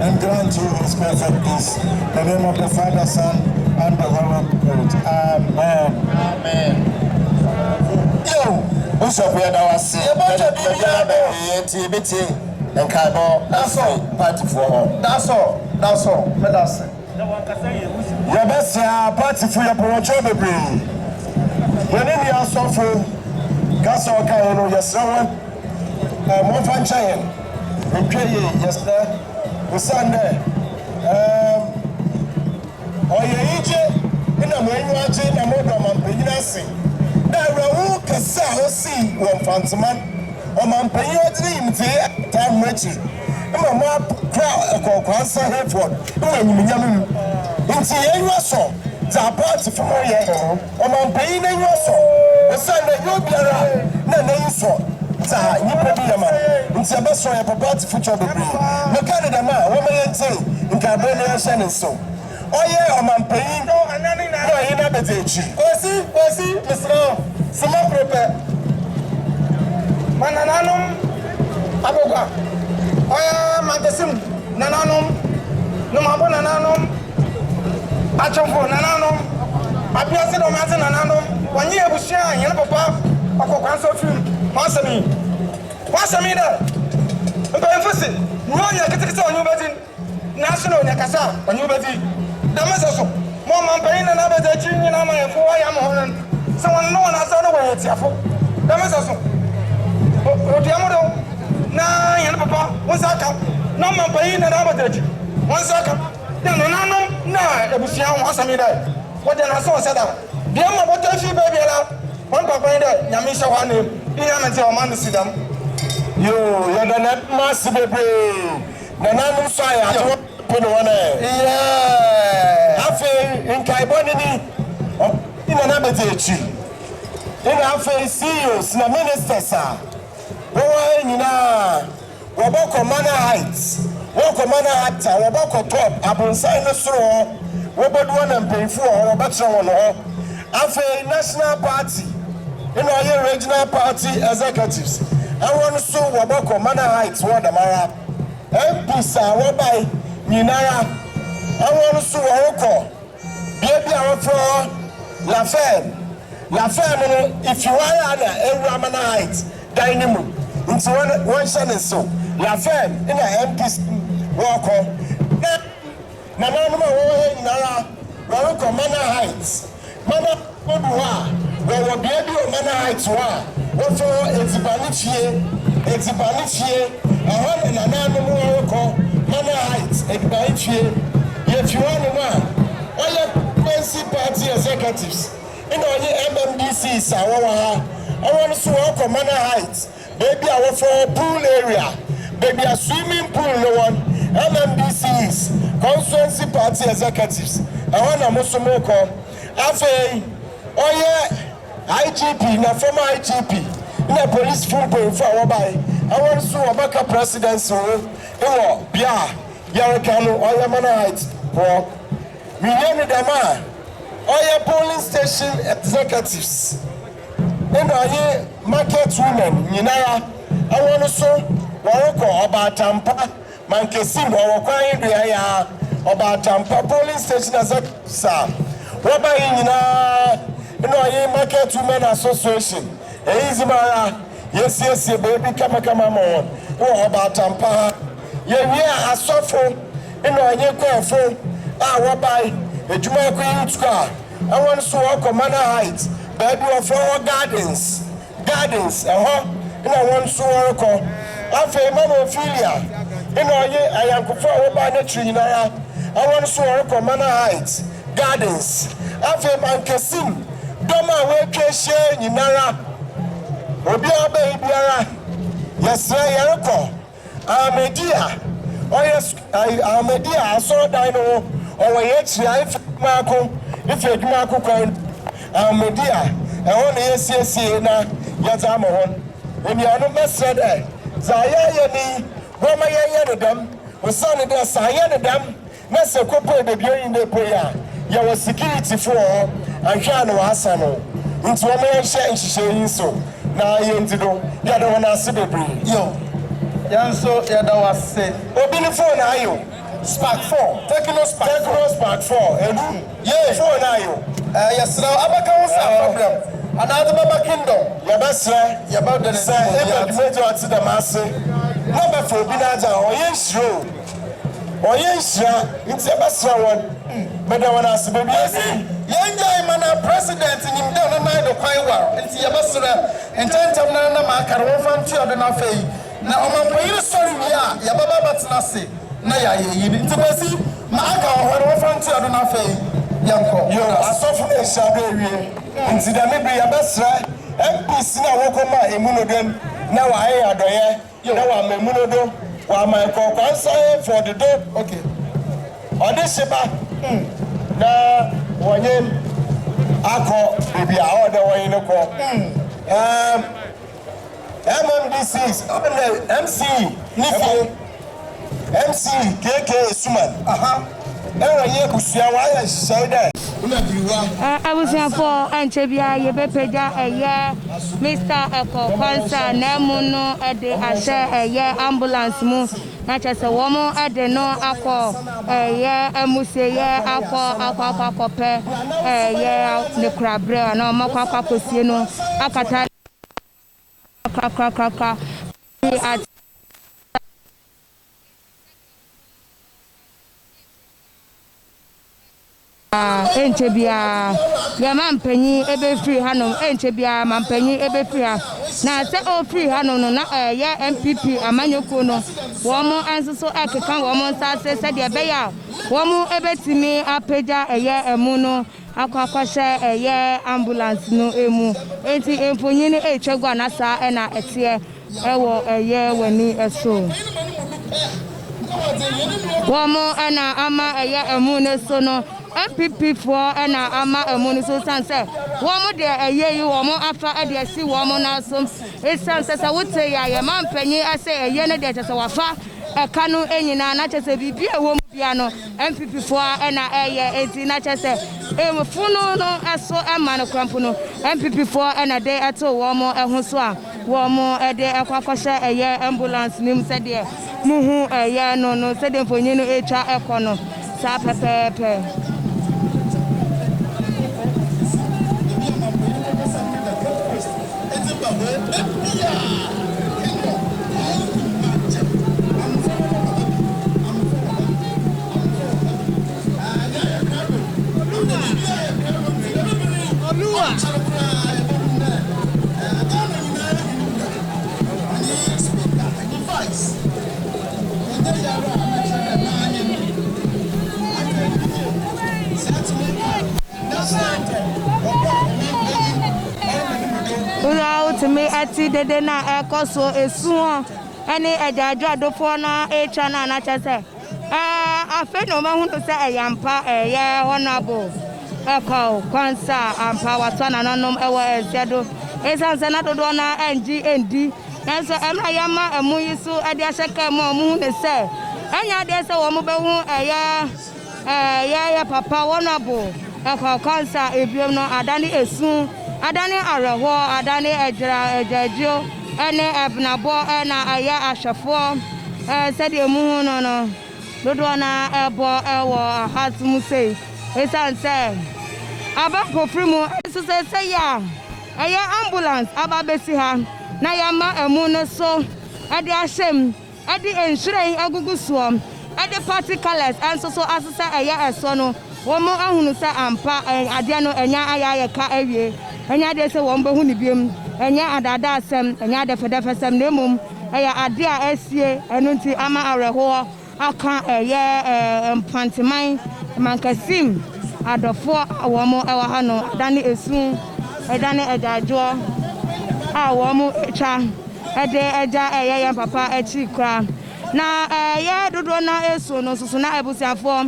and grant you his perfect peace. In the name of the Father, Son, and the Holy Spirit. Amen. Amen. Yo, Bishop, we are now seeing a bunch of TBT and Kaibo. That's all. Party for all. That's all. That's all. That's it. Your best party for your promotion, baby. When in your sofa, Castle Kaino, yes, someone, more fun chain. Okay, yes, there. The Sunday. Or your agent in a way you are jane and more than pregnancy. There are Quansah see one fantaman or man pay your dreams here, time Richie. I'm a crowd of Quansah Hereford. Into your song, the party for more yet, or man paying in your song. The Sunday you'll be around, no name so. You probably a man. It's a best way of a party for your baby. Look at it, a man, what may I say in Cabana and so. Oh, yeah, I'm paying. No, and then I never did. Oh, see, Mr. Some prepare. Mananum, Aboga. Oh, yeah, Magasim, Nananum, Nomabananum, Achombo, Nananum, Apiasin or Martin Nananum. 1 year was sharing, you know, Papa, Quansah film. What's a minute? But I'm fussing. No, you're getting on your body. National Nakasa, on your body. The message. Mom, paying another junior, and I'm for I am on. Someone no one has other way. It's your fault. The message. Nah, and Papa, what's that? No man paying another judge. 1 second. Then no, it was young. What's a minute? What then I saw said that. The other what does she baby allow? One papa in there, Yamisha one name. You you're the net massive baby. Nana Musaya, I don't put one. Yeah. Halfway in Kaibonini, in another day. In halfway CEOs, the ministers are. Waboko Manor Heights, Waboko Manor Heights, Waboko Top, Abonsai the Straw, Wabot one and pay for or better one. Halfway National Party. In our regional party executives, I want to show Waboko Manor Heights, Wadamara, MPs are Wabai, Ninara. I want to show Oko, Baby our floor, Lafayette, if you are at Manor Heights, Dynamo, into one son and so, Lafayette, in a MPs walk on. Nana, Waboko Manor Heights, Mama Odua. Well, we'll be able to manage what for it's Banifie, a one and an animal call Manor Heights, Banifie. If you want to know, all your Quansah party executives in all your MMDCs, I want to walk on Manor Heights, baby, I want for a pool area, baby, a swimming pool, no one, MMDCs, Quansah party executives. I want to Musumoko, Afe, oh yeah. IGP, na former IGP, na police full point for our buy. I want to show a president so Bia, Yarakano, or Yamana Heights, or Millennium Dama, or your polling station executives. And I market women, Yinara. I want to show Waroko about Tampa, Mankesim, or Kwai, about Tampa polling station executives. What by Yina? You know, I market women association. Easy Mara, yes, baby, come on. Oh, about Tampa. Yeah, I suffer. You know, I call phone. What by a Jumaco Square. I want to walk on Manor Heights, baby, of our gardens. And I want to walk on. I feel Mamophilia. You know, I am for by the tree. I want to walk on Manor Heights, gardens. I feel Mankesim. Doma weke share Ninara. Obia babyara. Yes, Yeroko. Amedia. Oh, yes, Amedia. I saw Dino. Or yet, if Marco coin. Amedia. I want yes, na Yatama one. eniano mesre de zaya yeni boma yeye no dam osane de saya no dam na se kopo de bio inde poya ya wa security for anhwa no asa no nti wo me hye nhihye so na yenti do ya de wona ase bebre yo yanso ya da wase obi ni phone ayo Spark 4 Techno Spark 4 yeah phone ayo yes now abaka won problem another baba kingdom ya basra ya ba de say e be mejo ati da mase no be for obi na aja oye shira nti e basra won me da wona ase bebi ase yenjai mana president ni mde no na do kwan wa nti ya basra ententem na ma akara won fa nti odo na fei na omanpoyire sorry wi a ya baba batena se na ya ye nti basi ma aka ohoro won fa nti odo na fei yanko yo asofu na shabe ewie nti da me bi ya basra MPC na wokoma emunodem na wa aye adoye na wa memunodo wa ma Quansah for the day okay odisheba na wonye akọ bibi a order wonye no ko MMD6 MC Nifi MC KK Suman ye kusua wa ya shaida abusiafo anchebia ye bepeja eye Mr. Ekow Quansah na muno ede ahye eye ambulance mu na chese wo mu ede no akọ eye amuseye akọ pe eye ne krabre na mo kwakwa kosie no akata kaka enchebia ya mampanyi ebe free hanom enchebia mampanyi ebe free ha na se o free hanom no na ya MPP amanyoko no wo mo ansoso akeka wo mo sase se de be ya wo mo ebetimi apeja eye emu no akwakwashe eye ambulance no emu enti emfonyi ni echegwa na sa na etie ewo eye wani eso wo mo na ama eye emu no so no MPP for na ama emu no so sanse wo mo de eye yi wo mo afa e de si wo mo na so e sanse sa wote ya ye mampanyi ase eye ne de tese wafa eka no enyina na chese bibi e wo mu bia no MPP for na eye enti na chese e funu no aso ema no krampo no MPP for na de ato wo mo ehun so a wo mo e de akwakwasha eye ambulance nim se de muhu eye no se de mfonyi no etwa ekono sa pepepe to me ati dede na ekoso esu ene ejajo adofo na echa na chese afi no ma hunu se eyampa eye honorable Ekow Quansah ampa watana nanom ewo ezedo esanse na dodo na NGND nanso emra yama emu yisu ade aheka mu mu ne se anya de se wo mu behu eye papa honorable Ekow Quansah ebiem no adani esu adani areho adani ejajo ene ebnabo na aya ahwefo se de mu no dodo na ebo ewo ahatumu sei esanse aba pofrimu se ya aya ambulance aba besi ha na ya ma emu no so ade ahyem ade enhyiren agugusuom ade party colors anso so asesa aya eso no wo mo ahunu sa ampa ade no enya aya ka awie enya de se wo mbehu ni biem enya adada asem enya de fedefesem na emum aya ade a esie enu nti ama areho aka eye mpanteman mankasim adofo awomo ewa hano adane esu edane ejajo awomo echa ede eja eye papa echi kra na eye dodo na esu no susu na ebusiafo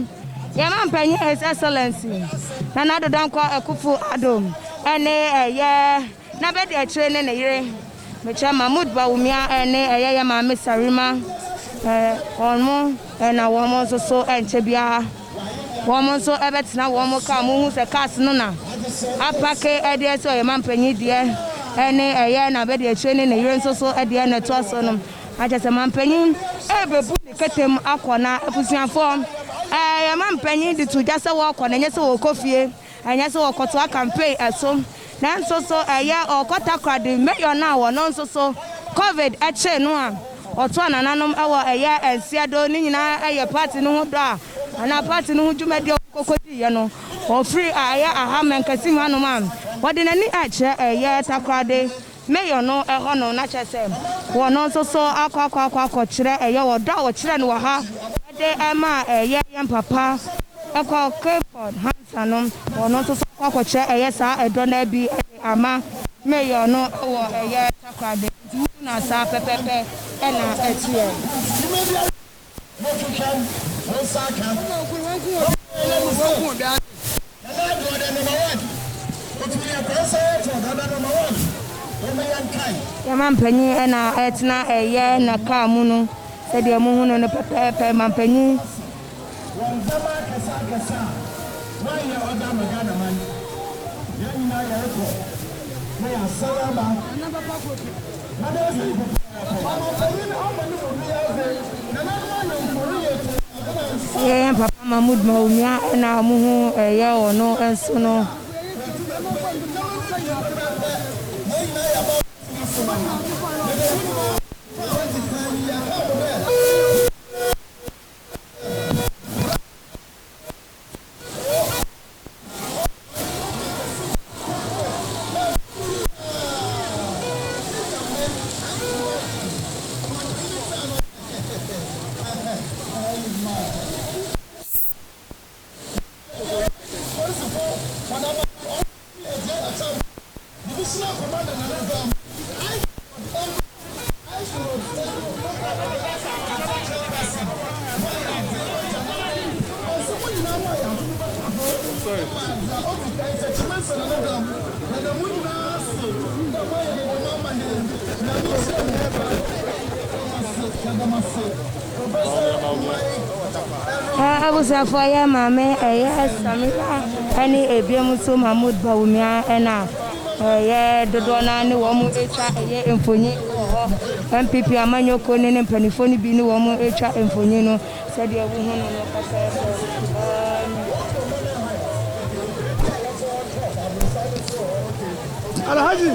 ye mampanyi his excellency na dodo nko Ekufu Addo ene eye na be de echire ne yire mecha Mahmood Bawumia ene eya Mama Sarima onmo na womo so enchebia womo so ebetina womo ka mo hu se cars no na apake ede so yemampanyi die ene eya na be de training na yire so ede na to so no ajese mampanyi ebebu de ketem akona abusuafo yemampanyi de to jase wo akona nyese wo kofie anyase wo koto campaign eso na nso so eya okota kwade meyo na wo no nso so covid eche no a oto anananom ewo eya ensiado ni nyina eye party no ho do a ana party no ho dwumadi okokodi ye no o free aya ahamen kasi hwanom am wode nani ache eya takrade meyo no eho no na chese wo no nso so akwa kire eya wo do wo kire no ha de ema eya yem papa ekwa Clifford Hansanom wo no nso so akwa kire eya sa edo na bi ama meyo no wo eya takrade na sa pepepe ena etie ya mampanyi ena etna eye na ka mu no se de mu hu no pepepe mampanyi papa Mahmood Bawumia na mu eye ono enso no abusafo ya mame eye Samira ani ebiemu so Mahmood Bawumia ena eye dodo na ni wo mu echa eye emfonyi ho MPP amanyoko ne mpanifoni bi ni wo mu echa emfonyi no se de ewu hu no kasa Alhaji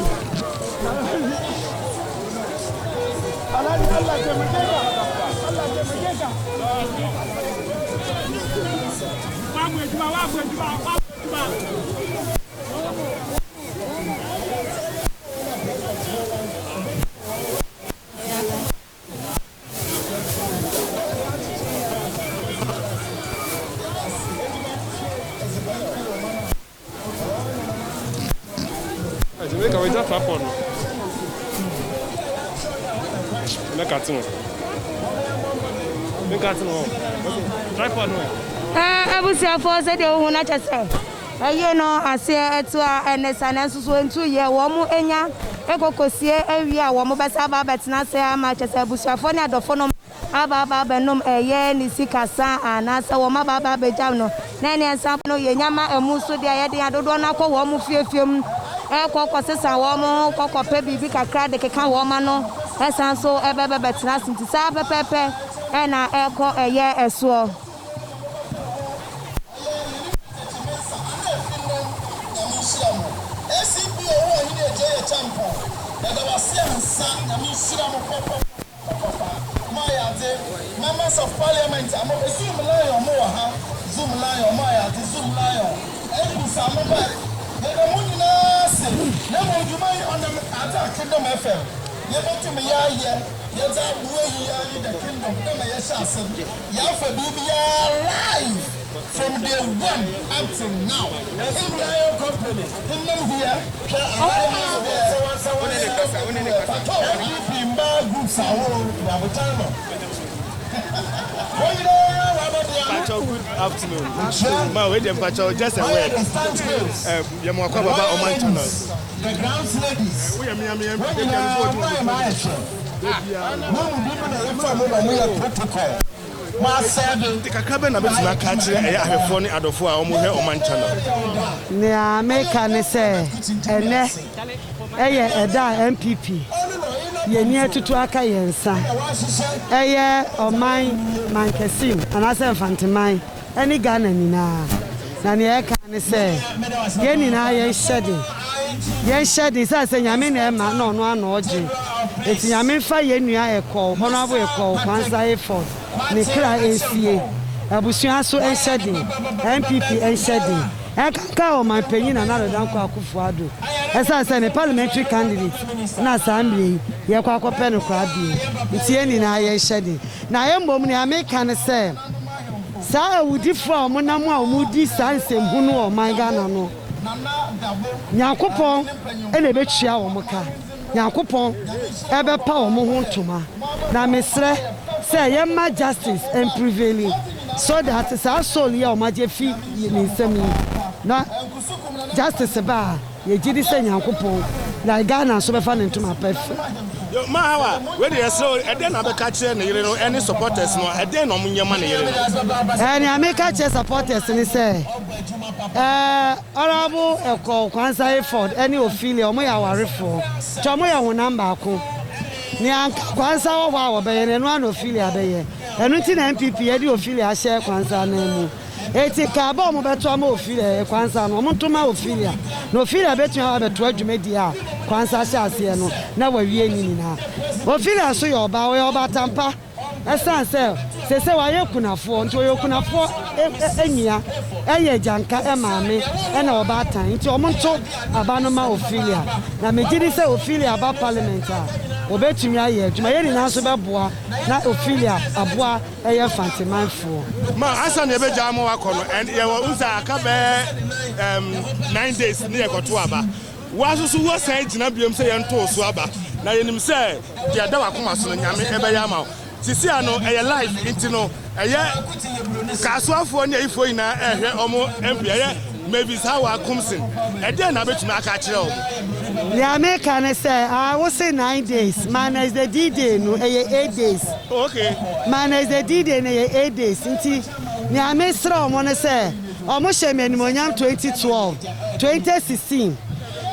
Allah te mekeka abusafo se de hu na chese aye no ase etu a enesa na nsusu entu ye wo mu enya ekokosie awi a wo mu besa ba betina se ama chese abusafo ne adofo no aba benom eye ni sikasa ana se wo ma ba bejam no na ne ensa no ye nyama emusu de ye de adodo na kɔ wo mu fiefiem ekoko sesa wo mu kokɔ pe bibi kakra de keka wo ma no esan so ebebe betina sinti sa pepepe ena eko eye esuo Members of Parliament, I'm a Zoom lion, Moha, Zoom lion, Maya, the Zoom lion, and Samaba. The Munina, never do my on the attack Kingdom FM. You go to me, yeah, you're the kingdom, never yes, Yafa Bibia live from day one up to now. In Lion Company, Kingdom here, Good afternoon. Ma we dem pacho just a word. Yamwakwa baba Oman channels. the grounds ladies. When you are protocol. Kakabe na betima ka kire ahwefo ne adofo a omo he oman channel. Ne America ne se ene eda MPP. Yeni atutu aka yensa. Oman mankesim anase fanteman. Eni Ghana nyina. Na ne eka ne se yeni na ye shede say nyame na ma no no ano oje. Eti nyame fa yenua Ekow honorable Ekow Quansah effort. Ne kra esie abusuan so enshede MPP enshede eka o man panyin na Addo akufo Addo esa say ne parliamentary candidate na assembly ye kwa akopɛ no kwa bi itie ni na ye enshede na ye mbom ne America ne say sa awudifo a mo nam a mo di sansem hu no o man Ghana no nyakopon ene betwia wo mo ka nyakopon ebe pa wo mo ho ntoma na mesre say yema justice and prevailing so that sa soul ya o maje fi ni nsami na justice ba ye gidi say nyakopon na Ghana so be fa ntoma perfect Yo mahawa we dey so e dey na be ka kire ne yire no any supporters no e dey no munyama ne yire no ni America che supporters ni say honorable Ekow Quansah effort any Ophelia omo ya warefo cho omo ya wonamba ako ni Quansah wa be ye no an Ophelia be ye enu ti na MPP ye di Ophelia share Quansah na mu eti ka ba omo beto ama Ophelia Quansah no omo ntoma Ophelia no Ophelia beto ha beto adwumedi a Quansah shase no na wawie ni na Ophelia so ye oba tampa esan se wa ye kunafo nti ye kunafo enua eye janka maame na oba tan nti omo nto aba no ma Ophelia na megidi se Ophelia aba parliament a obetumi aye adwuma ye ni na so beboa na Ophelia aboa eye fantemanfo ma asa na ebe jamo wakono and ye wo unsa aka be 9 days ne yekoto aba wasusu wo san gina biom se ye nto so aba na yenim se dia da wakoma so nyame ebe ya ma sisi ano eye live intino eye kasuafo ne ifo ina ehwe omo MP eye maybe how akumsin e dey na betumi aka kire o the America ne say I will say 9 days minus the D-Day no 8 days okay minus the D-Day no 8 days nti ni amesra omo ne say omo sheme ni monyam 2012 2016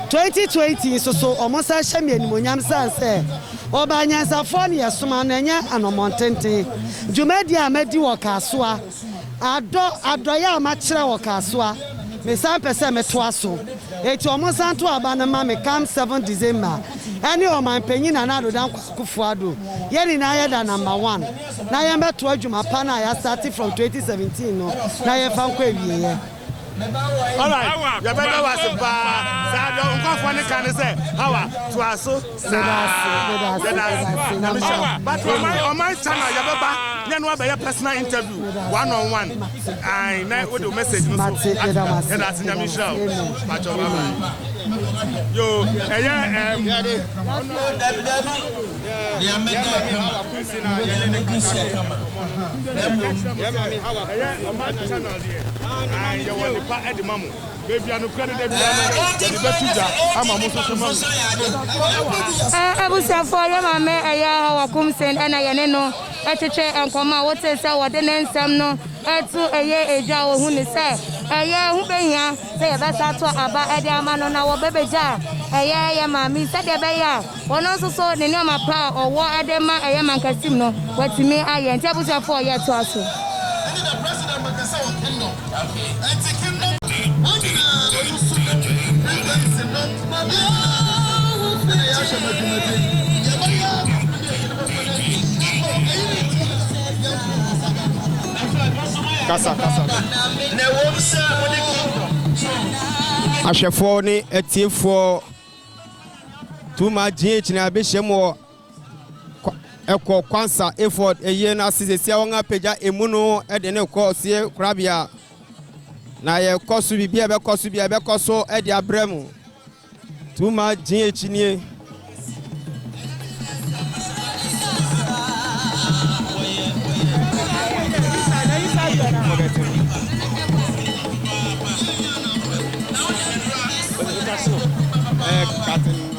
2020 so omo sa sheme ni monyam san say Obanyansa fon yesoma na nya anomontente Jumedi amedi wo kasoa Addo ya ma kire wo kasoa me san pese me to aso eti omo san to aba na ma me come 7 December ani o man panyin na Addo akufo Addo ye ni na ye da number 1 na ye beto adwuma pa na ya start from 2017 no na ye fa nkwa ewie ye all right you better was ba Addo nkofo ne kan say hawa to aso but on my channel you beba nya no be personal interview one on one I na with the message no so that's nyame show pacho baba yo Kasa. Ahwefo ni etiefo tuma GH na behwemo Ekow Quansah effort eye na asisi won apeja emuno e de ne ko sie krabia na ye kosu bibia be koso e de abremu tuma GH ni Captain